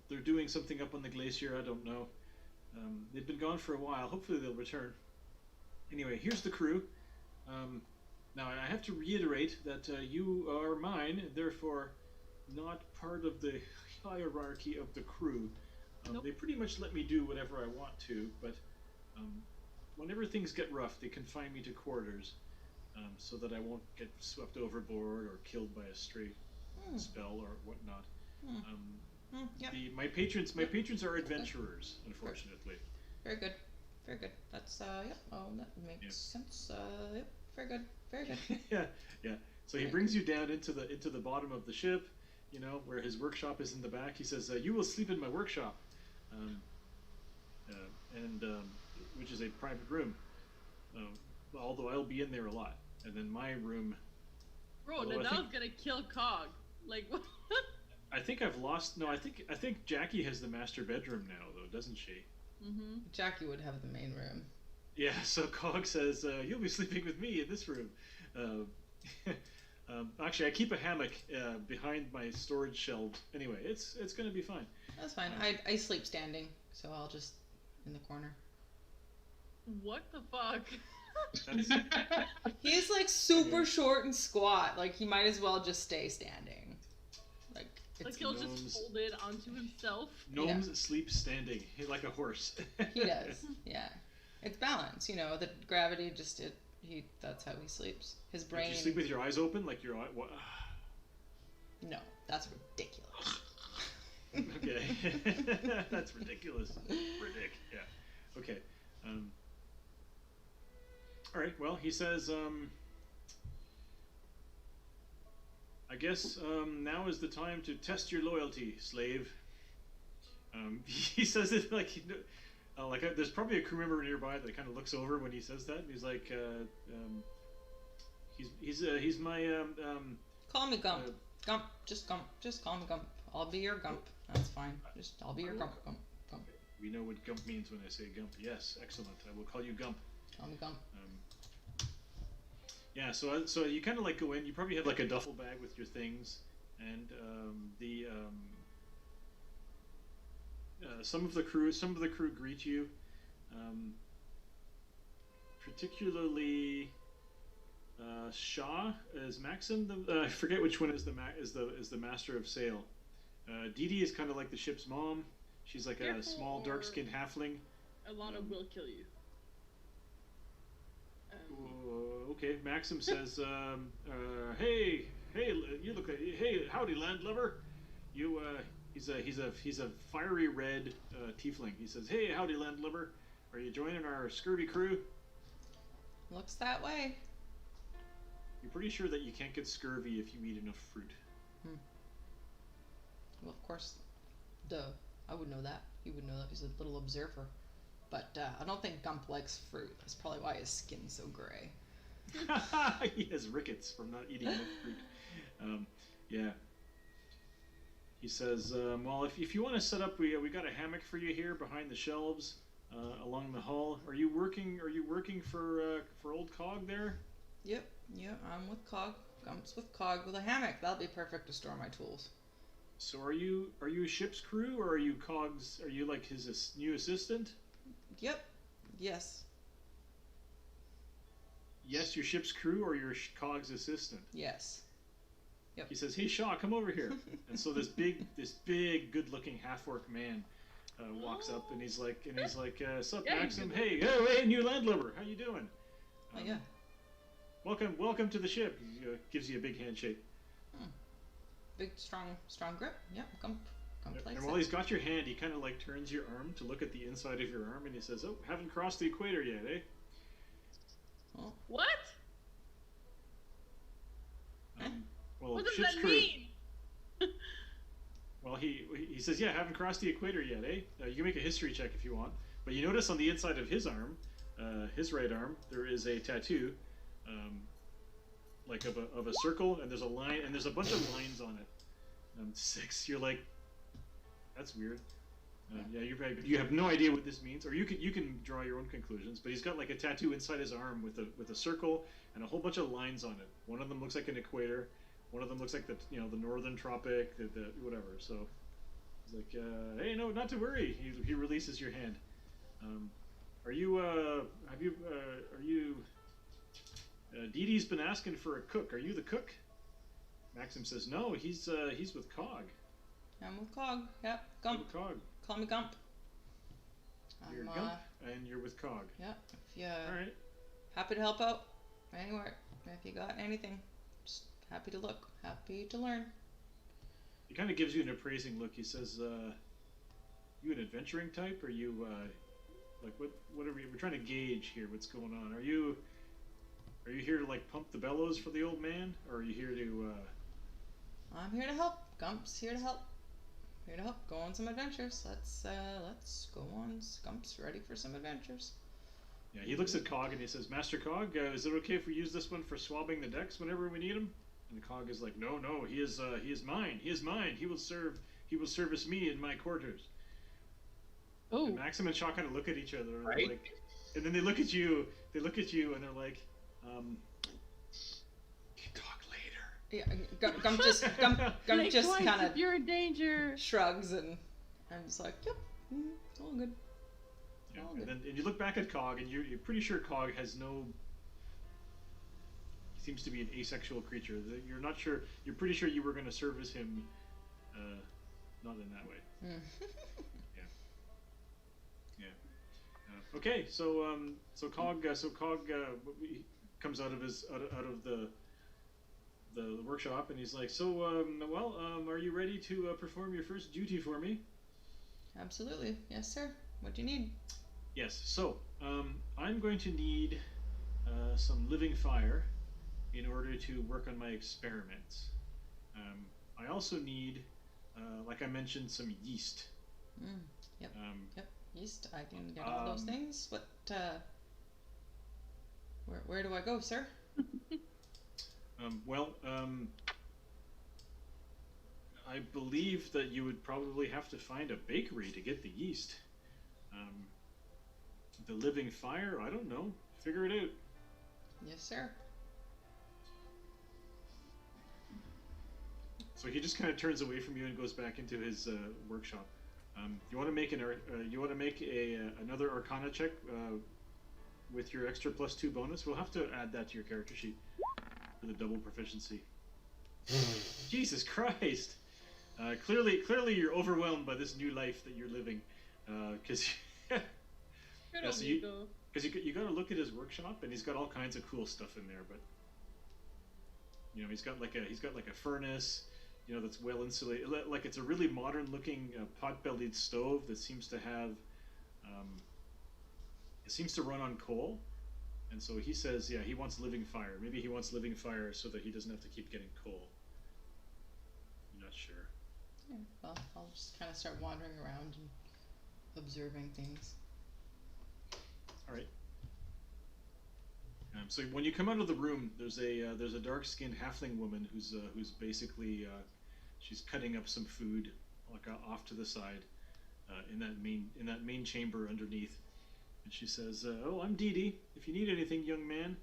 They're doing something up on the glacier, I don't know. They've been gone for a while. Hopefully they'll return. Anyway, here's the crew. Now, I have to reiterate that you are mine, and therefore not part of the hierarchy of the crew. Nope. They pretty much let me do whatever I want to, but whenever things get rough, they confine me to quarters, so that I won't get swept overboard or killed by a stray spell or whatnot. Yep. My patrons are adventurers, unfortunately. Very good. Very good. That's yep. Oh, that makes sense. Yep. Very good. Very good. Yeah. So he brings you down into the bottom of the ship, you know, where his workshop is in the back. He says, "You will sleep in my workshop," um, and which is a private room. Although I'll be in there a lot, and then my room. Bro, Although I Nadal's think- gonna kill Cog. Like, what? I think I've lost. No, I think Jackie has the master bedroom now, though, doesn't she? Mm-hmm. Jackie would have the main room. Yeah. So Cog says, "You'll be sleeping with me in this room." Actually, I keep a hammock behind my storage shelves. Anyway, it's gonna be fine. That's fine. I sleep standing, so I'll just in the corner. What the fuck? That's, He's like super short and squat. Like he might as well just stay standing. Like Like it's, he'll gnomes. just fold it onto himself. gnomes sleep standing like a horse. he does. Yeah, it's balance. You know, the gravity just that's how he sleeps. His Like, brain. you sleep with your eyes open, like your eye. What? No, that's ridiculous. Okay, that's ridiculous. Ridic. Yeah. Okay. All right. Well, he says. I guess now is the time to test your loyalty, slave. He says it like there's probably a crew member nearby that kind of looks over when he says that. And he's like, he's my Call me Gump. Gump. Just Gump. Just call me Gump. I'll be your Gump. That's fine. I'll be your Gump. Gump. Gump. We know what Gump means when I say Gump. Yes, excellent. I will call you Gump. Call me Gump. Yeah, so you kind of like go in. You probably have like a duffel bag with your things, and some of the crew greet you, particularly Shaw as Maxim. I forget which one is the master of sail. Dee Dee is kind of like the ship's mom. She's like a small, dark-skinned halfling. Alana will kill you. Okay, Maxim says, "Hey, you look like, hey, howdy, landlubber. You, he's a fiery red tiefling. He says, hey, howdy, landlubber. Are you joining our scurvy crew? Looks that way. You're pretty sure that you can't get scurvy if you eat enough fruit. Well, of course, duh. I would know that. He would know that. He's a little observer. But I don't think Gump likes fruit. That's probably why his skin's so gray. He has rickets from not eating enough fruit. Yeah. He says, well, if you want to set up, we got a hammock for you here behind the shelves along the hall. Are you working for old Cog there? Yep. I'm with Cog. Gump's with Cog with a hammock. That'll be perfect to store my tools. So are you a ship's crew, or are you Cog's? Are you like his new assistant? Yep. Yes. Yes, your ship's crew, or your Cog's assistant. Yes. He says, "Hey Shaw, come over here." And so this big, good-looking half-orc man walks up, and he's like, "Sup, Yeah, Maxim? you Hey, hey, new landlubber, how you doing? Oh yeah. Welcome to the ship." He gives you a big handshake. Big, strong grip. Yep. Gump likes And while it. he's got your hand, he kind of like turns your arm to look at the inside of your arm, and he says, "Oh, haven't crossed the equator yet, eh?" What? Well, What does ship's that crew. mean? Well, he says, "Yeah, haven't crossed the equator yet, eh?" You can make a history check if you want. But you notice on the inside of his arm, his right arm, there is a tattoo, like of a circle, and there's a line, and there's a bunch of lines on it. 6. You're like, that's weird. Yeah, you have no idea what this means, or you can draw your own conclusions. But he's got like a tattoo inside his arm with a circle and a whole bunch of lines on it. One of them looks like an equator. One of them looks like the northern tropic, the whatever. So he's like, hey, no, not to worry. He releases your hand. Are you Dee Dee's been asking for a cook. Are you the cook? Maxim says, no, he's with Cog. I'm with Cog. Yep. Gump. With Cog. Call me Gump. You're I'm, Gump, and you're with Cog. Yep. If you All right. happy to help out anywhere. If you got anything, just happy to look. Happy to learn. He kind of gives you an appraising look. He says, you an adventuring type? Are you, like, what are we... We're trying to gauge here what's going on. Are you here to, like, pump the bellows for the old man? Or are you here to, I'm here to help Gump's here to help. Here to help. Go on some adventures. Let's go on. Gump's ready for some adventures. Yeah, he looks at Cog and he says, "Master Cog, is it okay if we use this one for swabbing the decks whenever we need him?" And the Cog is like, "No, he is mine. He is mine. He will service me in my quarters." Oh, And Maxim and Shaw kind of look at each other, and they're Right. like, and then they look at you. They look at you, and they're like, "Can talk later." Yeah, Gump just Think just twice kind if of you're in danger. shrugs, and I'm just like, yep, it's all good. Yeah, Oh, and good. then and you look back at Cog, and you're pretty sure Cog has no. He seems to be an asexual creature. You're not sure. You're pretty sure you were going to service him, not in that way. Okay, so Cog comes out of his out of the workshop, and he's like, "So, are you ready to perform your first duty for me?" Absolutely, yes, sir. What do you need? Yes. So, I'm going to need some living fire in order to work on my experiments. I also need, like I mentioned, some yeast. Yep. Um, Yeast. I can get all those things. What? Where do I go, sir? I believe that you would probably have to find a bakery to get the yeast. The living fire, I don't know. Figure it out. Yes, sir. So he just kind of turns away from you and goes back into his workshop. You want to make another Arcana check with your extra +2 bonus. We'll have to add that to your character sheet for the double proficiency. Jesus Christ! Clearly, you're overwhelmed by this new life that you're living, because Good Yeah, old so you- Nico. you got to look at his workshop, and he's got all kinds of cool stuff in there. But he's got like a furnace, that's well insulated. Like it's a really modern looking pot-bellied stove that seems to have, it seems to run on coal. And so he says, he wants living fire. Maybe he wants living fire so that he doesn't have to keep getting coal. I'm not sure. Yeah, well, I'll just kind of start wandering around and observing things. All right. So when you come out of the room, there's a dark-skinned halfling woman who's basically she's cutting up some food like off to the side in that main chamber underneath, and she says, "Oh, I'm Dee Dee. If you need anything, young man,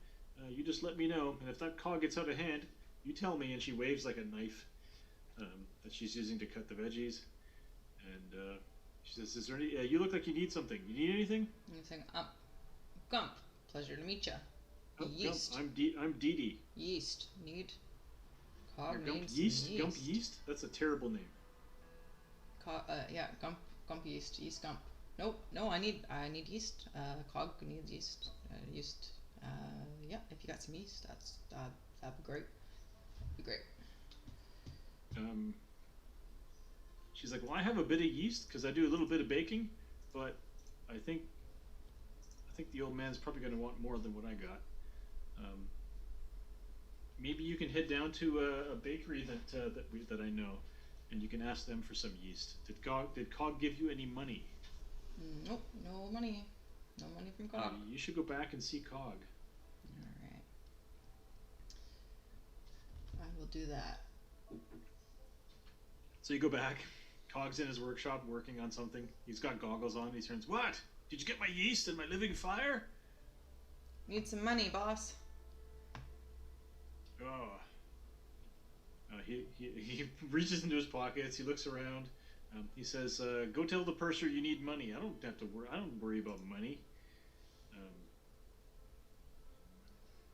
you just let me know. And if that cog gets out of hand, you tell me." And she waves like a knife that she's using to cut the veggies, and she says, "Is there any? You look like you need something. You need anything?" And he's saying, Gump, pleasure to meet ya. Oh, Yeast. Gump, I'm Dee Dee. Yeast. Need. Cog Gump needs yeast? some Gump yeast? That's a terrible name. Yeah, Gump yeast. Yeast Gump. Nope, no, I need yeast. Cog needs yeast. Yeast. Yeah, if you got some yeast, that'd be great. Be great. She's like, "Well, I have a bit of yeast because I do a little bit of baking, but I think the old man's probably going to want more than what I got. Maybe you can head down to a bakery that I know, and you can ask them for some yeast. Did Cog give you any money?" Nope, no money. No money from Cog. You should go back and see Cog. Alright. I will do that. So you go back. Cog's in his workshop working on something. He's got goggles on. He turns, "What? Did you get my yeast and my living fire?" Need some money, boss. Oh. He reaches into his pockets. He looks around. He says, "Go tell the purser you need money. I don't have to worry. I don't worry about money."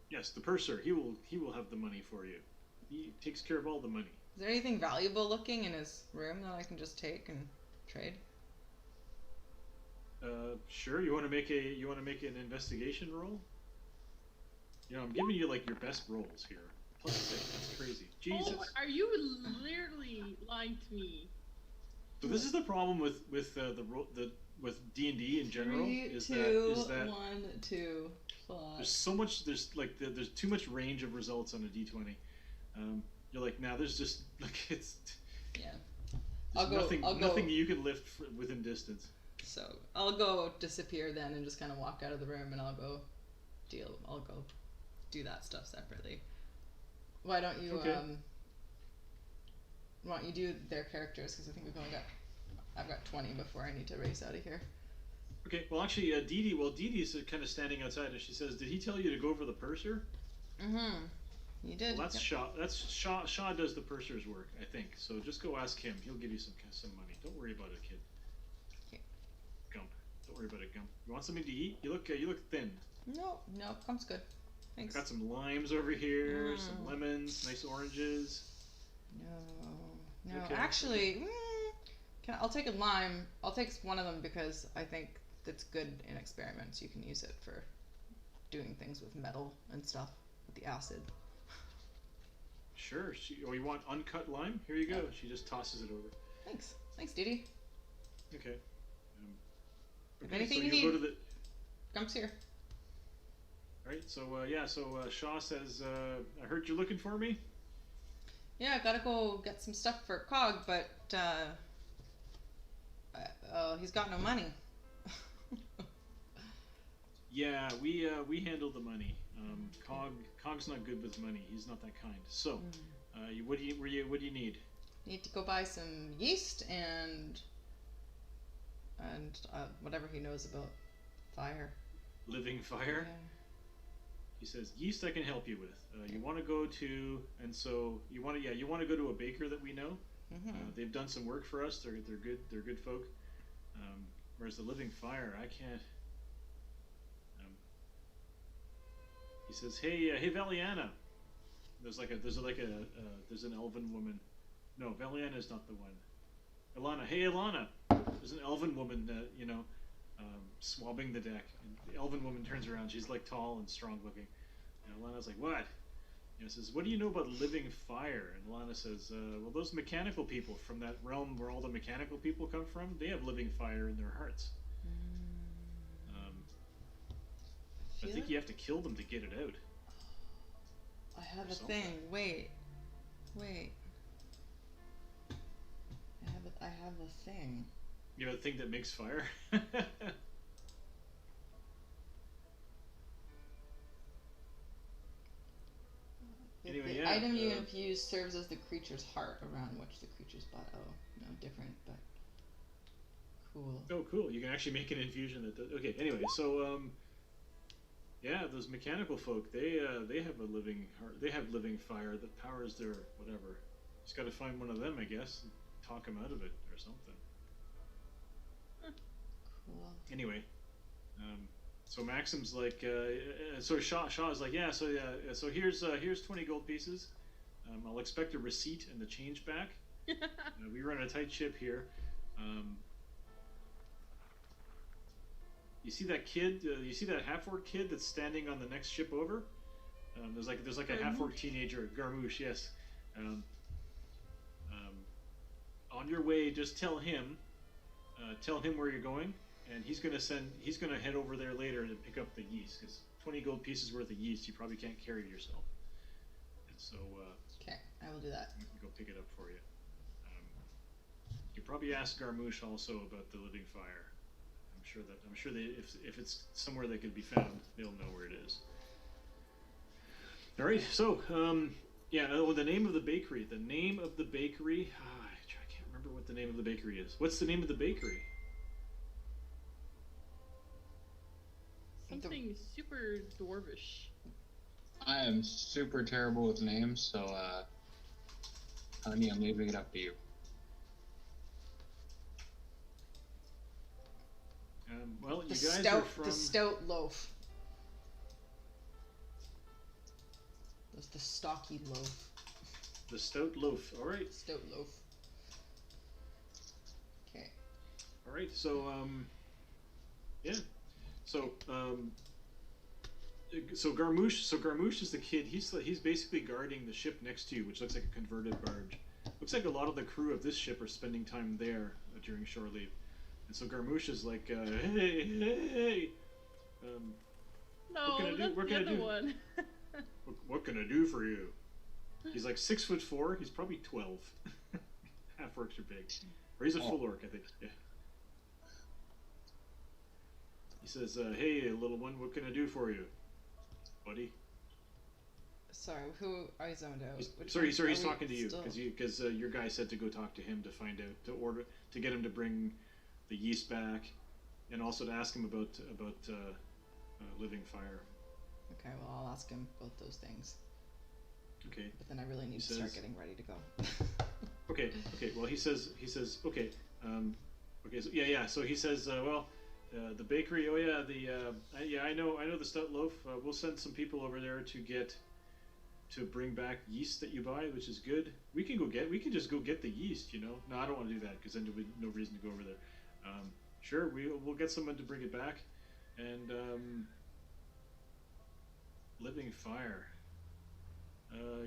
Yes, the purser. He will have the money for you. He takes care of all the money. Is there anything valuable looking in his room that I can just take and trade? Sure. You want to make an investigation roll? I'm giving you like your best rolls here. +6. That's crazy. Jesus. Oh, are you literally lying to me? So this is the problem with D&D in general. 3, is 2, that 1, 2, 5. there's so much. There's too much range of results on a D20. You're like, now there's just like Yeah. There's I'll go. nothing you can lift within distance. So I'll go disappear then and just kind of walk out of the room, and I'll go do that stuff separately. Why don't you Okay. why don't you do their characters, because I think I've got 20 before I need to race out of here. Okay, well actually, Dee Dee's kind of standing outside, and she says, "Did he tell you to go for the purser?" Mm-hmm. You did. Well, that's Yep. Shaw. That's Shaw. Shaw does the purser's work, I think. So just go ask him. He'll give you some money. Don't worry about it, kid. Okay. Gump. Don't worry about it, Gump. You want something to eat? You look thin. No, Gump's good. I Thanks. got some limes over here, some lemons, nice oranges. No. Okay. Actually, I'll take a lime. I'll take one of them because I think that's good in experiments. You can use it for doing things with metal and stuff with the acid. Sure. You want uncut lime? Here you go. Yeah. She just tosses it over. Thanks, Dee Dee. Okay. If anything so you you go need- to the. Gump's here. Right. So Shaw says, "I heard you're looking for me." Yeah, I gotta go get some stuff for Cog, but he's got no money. Yeah, we handle the money. Cog's not good with money. He's not that kind. So, what do you need? Need to go buy some yeast and whatever he knows about fire. Living fire. Yeah. He says yeast I can help you with. You want to go to you want to go to a baker that we know. Mm-hmm. They've done some work for us. They're good folk. Whereas the living fire, I can't. He says, hey Valiana. There's an elven woman. No, Valiana is not the one. Ilana, hey Ilana. There's an elven woman swabbing the deck. And the elven woman turns around. She's like tall and strong looking. And Ilana's like, what? Says, what do you know about living fire? And Ilana says, well, those mechanical people from that realm where all the mechanical people come from, they have living fire in their hearts. I think you have to kill them to get it out. I have Or a something. thing. Wait. I have a thing. You have a thing that makes fire? Anyway, The yeah, item you infuse serves as the creature's heart, around which the creature's body. Oh, no, different, but cool. Oh, cool. You can actually make an infusion that does. Okay, anyway, so, yeah, those mechanical folk, they have a living heart. They have living fire that powers their whatever. Just gotta find one of them, I guess, and talk them out of it or something. Cool. Anyway, so Maxim's like, so Shaw's like, so here's 20 gold pieces. I'll expect a receipt and the change back. We run a tight ship here. You see that kid? You see that half-orc kid that's standing on the next ship over? There's like a half-orc teenager, Garmouche. Yes. On your way, just tell him where you're going, and he's gonna head over there later to pick up the yeast. Because 20 gold pieces worth of yeast, you probably can't carry yourself. And so Okay, I will do that. I can go pick it up for you. You probably ask Garmouche also about the living fire. I'm sure they if it's somewhere that could be found, they'll know where it is. All right, so the name of the bakery. The name of the bakery. I can't remember what the name of the bakery is. What's the name of the bakery? Something super dwarvish. I am super terrible with names, so honey, I'm leaving it up to you. Well, you The guys stout, are from the stout loaf. That's the stocky loaf. the Stout Loaf. All right, Stout loaf. Okay. all right. So So Garmouche is the kid. He's basically guarding the ship next to you, which looks like a converted barge. Looks like a lot of the crew of this ship are spending time there during shore leave. And so Garmouche is like, hey. No, can I do? that's What the can I other do? one. What can I do for you? He's like 6'4". He's probably 12. half orcs are big. Or he's a full orc, I think. Yeah. He says, "Hey, little one, what can I do for you, buddy?" Sorry, who I zoned out. Sorry, Are he's we talking to you still- because your guy said to go talk to him to find out to get him to bring the yeast back, and also to ask him about living fire. Okay, well, I'll ask him both those things. Okay. But then I really need to start getting ready to go. Okay. Well, he says okay. Okay. So, yeah. So he says, the bakery. Oh yeah, I know the stout loaf. We'll send some people over there to bring back yeast that you buy, which is good. We can just go get the yeast. You know. No, I don't want to do that because then there would be no reason to go over there. Sure, we'll get someone to bring it back, and living fire.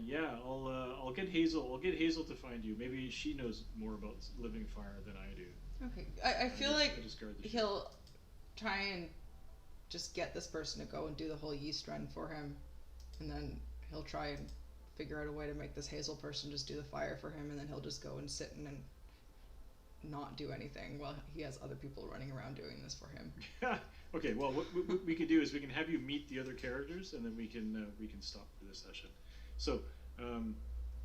Yeah, I'll get Hazel. I'll get Hazel to find you. Maybe she knows more about living fire than I do. Okay, I feel like I just guard the ship. he'll try and just get this person to go and do the whole yeast run for him, and then he'll try and figure out a way to make this Hazel person just do the fire for him, and then he'll just go and sit and not do anything while he has other people running around doing this for him. Okay, well, what we can do is we can have you meet the other characters, and then we can stop for this session. So,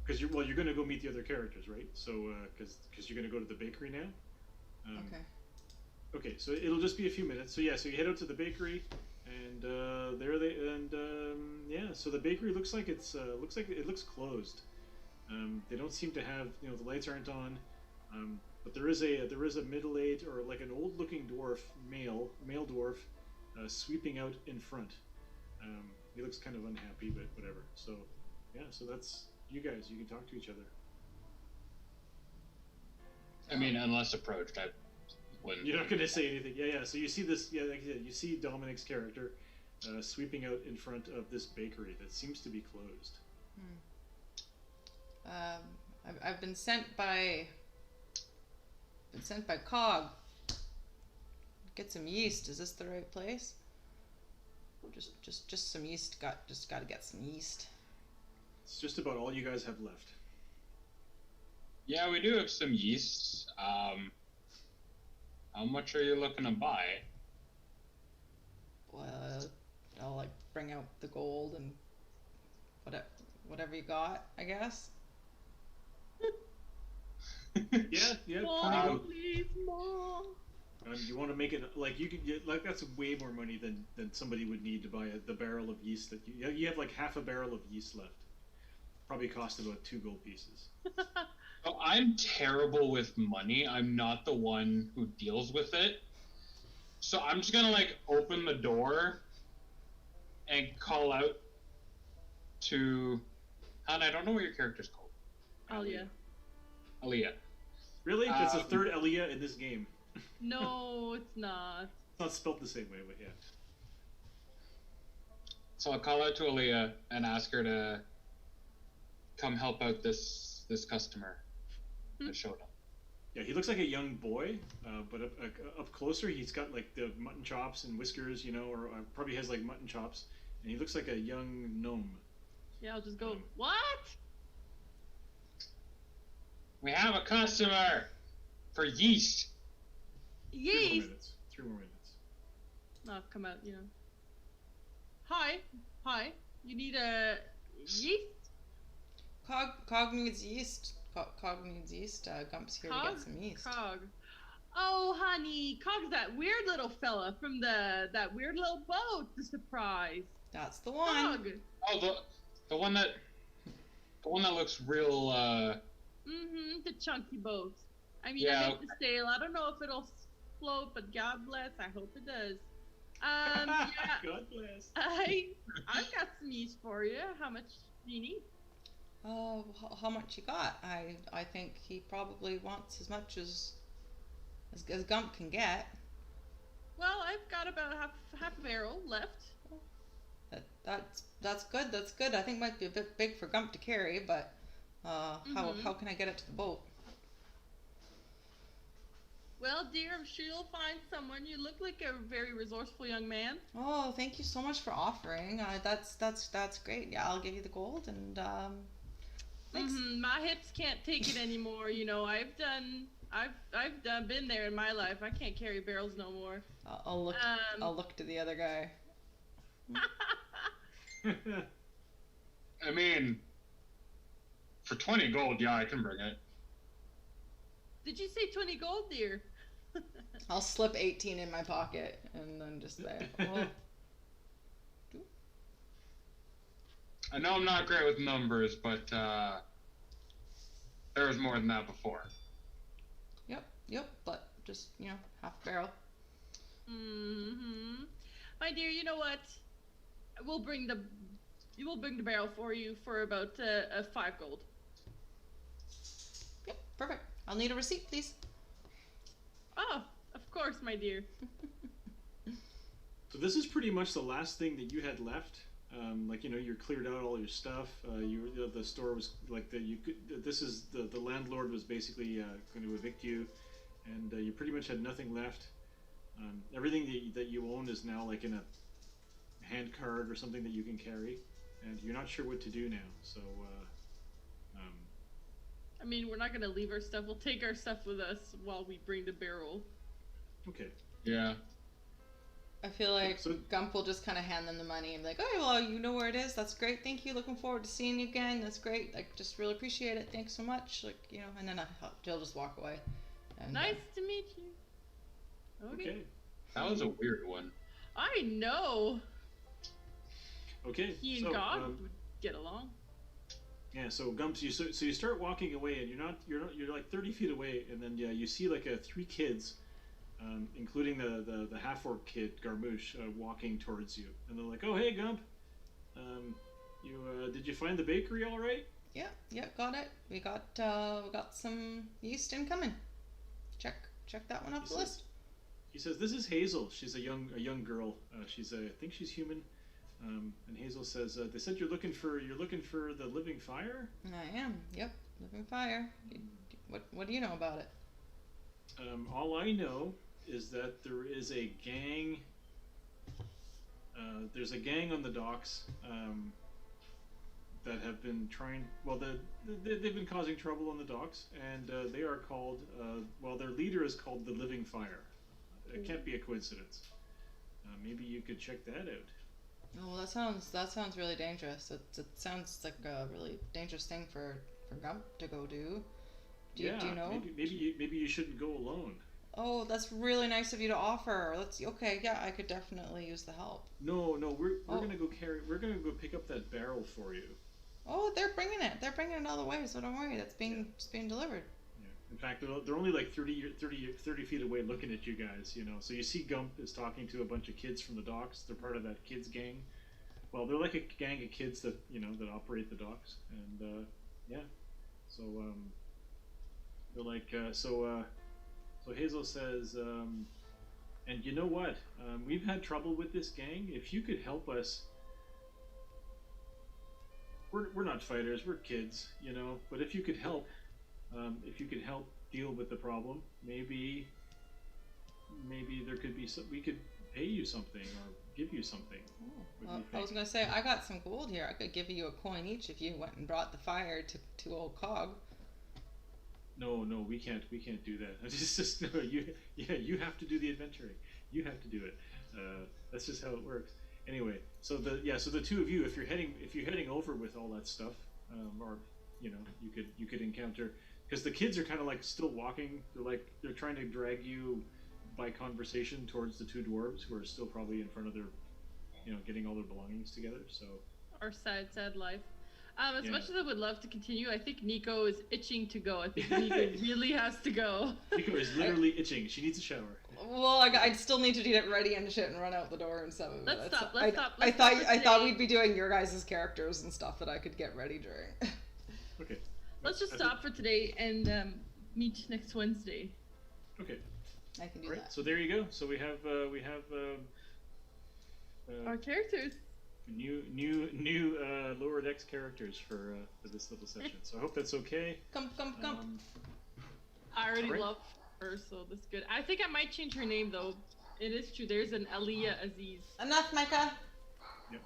because you're going to go meet the other characters, right? So, because you're going to go to the bakery now. Okay. Okay, so it'll just be a few minutes. So yeah, so you head out to the bakery, and so the bakery looks like it looks closed. They don't seem to have, the lights aren't on. But there is a middle-aged or like an old-looking dwarf, male dwarf, sweeping out in front. He looks kind of unhappy, but whatever. So, yeah, so that's you guys. You can talk to each other. I mean, unless approached, I wouldn't. You're not going to say anything. Yeah. So you see this. Yeah, like I said, you see Dominic's character sweeping out in front of this bakery that seems to be closed. I've been sent by Cog. Get some yeast. Is this the right place? Just some yeast. Got to get some yeast. It's just about all you guys have left. Yeah, we do have some yeast. How much are you looking to buy? Well, I'll like bring out the gold and whatever you got, I guess. Yeah. More, please, more. You want to make it like you could get like that's way more money than somebody would need to buy the barrel of yeast that you have like half a barrel of yeast left. Probably cost about 2 gold pieces. Oh, I'm terrible with money. I'm not the one who deals with it. So I'm just gonna like open the door and call out to Han, I don't know what your character's called. Alia. Aaliyah. Really? That's the third Aaliyah in this game. No, it's not. It's not spelled the same way, but yeah. So I'll call out to Aaliyah and ask her to come help out this customer that showed up. Yeah, he looks like a young boy, but up closer, he's got like the mutton chops and whiskers, or probably has like mutton chops, and he looks like a young gnome. Yeah, I'll just go, what? We have a customer for yeast. 3 more Yeast. minutes. 3 more minutes. Oh, come out, Hi. You need a yeast? Cog needs yeast. Cog needs yeast. Gump's here to get some yeast. Cog. Oh, honey, Cog's that weird little fella from that weird little boat. The surprise. That's the one. Cog. Oh, the one that looks real. The chunky boat. I mean, Yeah. I make the sail. I don't know if it'll float, but God bless. I hope it does. Yeah. God bless. I've got some yeast for you. How much do you need? Oh, how much you got? I think he probably wants as much as Gump can get. Well, I've got about half a barrel left. That's good. That's good. I think it might be a bit big for Gump to carry, but how can I get it to the boat? Well, dear, I'm sure you'll find someone. You look like a very resourceful young man. Oh, thank you so much for offering. That's great. Yeah, I'll give you the gold and Thanks. My hips can't take it anymore. You know, I've been there in my life. I can't carry barrels no more. I'll look. I'll look to the other guy. I mean, for 20 gold, yeah, I can bring it. Did you say 20 gold, dear? I'll slip 18 in my pocket and then just say, well, I know I'm not great with numbers, but there was more than that before. yep, but just, half barrel. Mm-hmm. My dear, you know what? We'll bring the barrel for you for about 5 gold. Yep, perfect. I'll need a receipt, please. Oh, of course, my dear. So this is pretty much the last thing that you had left. You cleared out all your stuff. The store was like the landlord was basically going to evict you, and you pretty much had nothing left. Everything that you own is now like in a hand card or something that you can carry, and you're not sure what to do now. So, I mean, we're not gonna leave our stuff. We'll take our stuff with us while we bring the barrel. okay. Yeah. I feel like So- Gump will just kind of hand them the money and be like, oh, well, you know where it is. That's great. Thank you. Looking forward to seeing you again. That's great. Like, just really appreciate it. Thanks so much. Like, and then Jill just walk away. And, Nice to meet you. Okay. That was a weird one. I know. Okay. He and so, God would get along. Yeah, so Gumps, you start walking away, and you're like 30 feet away, and then you see like 3 kids, including the half orc kid Garmouche, walking towards you, and they're like, "Oh, hey, Gump, did you find the bakery all right?" Yeah, got it. We got some yeast incoming. Check that one off the list. He says, "This is Hazel. She's a young girl. I think she's human." And Hazel says, "They said you're looking for the living fire." I am. Yep, living fire. What do you know about it? All I know is that there is a gang. There's a gang on the docks that have been trying. Well, they've been causing trouble on the docks, and they are called. Their leader is called the Living Fire. It can't be a coincidence. Maybe you could check that out. Oh, that sounds really dangerous. It sounds like a really dangerous thing for Gump to go do. Do you know? Maybe you shouldn't go alone. Oh, that's really nice of you to offer. Okay. Yeah, I could definitely use the help. No, we're gonna go pick up that barrel for you. Oh, they're bringing it. They're bringing it all the way. So don't worry. It's being delivered. Yeah. In fact, they're only like 30 feet away, looking at you guys. So you see Gump is talking to a bunch of kids from the docks. They're part of that kids gang. Well, they're like a gang of kids that that operate the docks, and so they're like so Hazel says, and you know what? We've had trouble with this gang. If you could help us, we're not fighters, we're kids, but if you could help deal with the problem, maybe there could be we could pay you something or give you something. Well, I was gonna say I got some gold here. I could give you a coin each if you went and brought the fire to old Cog. No, we can't do that. It's just no. You have to do the adventuring. You have to do it. That's just how it works. Anyway, so the two of you, if you're heading over with all that stuff, or you could encounter, because the kids are kind of like still walking. They're trying to drag you by conversation towards the 2 dwarves who are still probably in front of their, getting all their belongings together. So our sad life. As much as I would love to continue, I think Nico is itching to go. I think Nico really has to go. Nico is literally itching. She needs a shower. Well, I still need to get ready and shit and run out the door and stuff. Let's stop. I thought we'd be doing your guys' characters and stuff that I could get ready during. Okay. Let's just stop for today and meet next Wednesday. Okay. I can do All right. that. So there you go. So we have Our characters. New lower decks characters for this little session. So I hope that's okay. Come. I already Alright. love her, so that's good. I think I might change her name though. It is true. There's an Aliyah Aziz. Enough, Micah. Yep,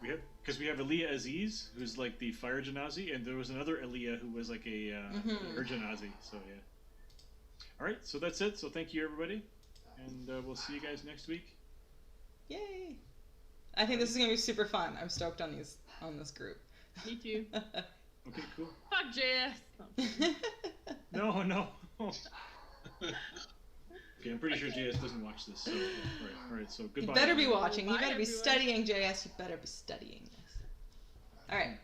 we have Elia Aziz, who's like the fire Genasi, and there was another Elia who was like a her Genasi. So yeah. All right, so that's it. So thank you everybody, and we'll see you guys next week. Yay! I think this is gonna be super fun. I'm stoked on this group. Me too. Okay, cool. Fuck JS. No. Okay, I'm pretty sure JS doesn't watch this. So all right. So You goodbye. better be watching. You Bye, better be everyone. studying JS. You better be studying this. All right.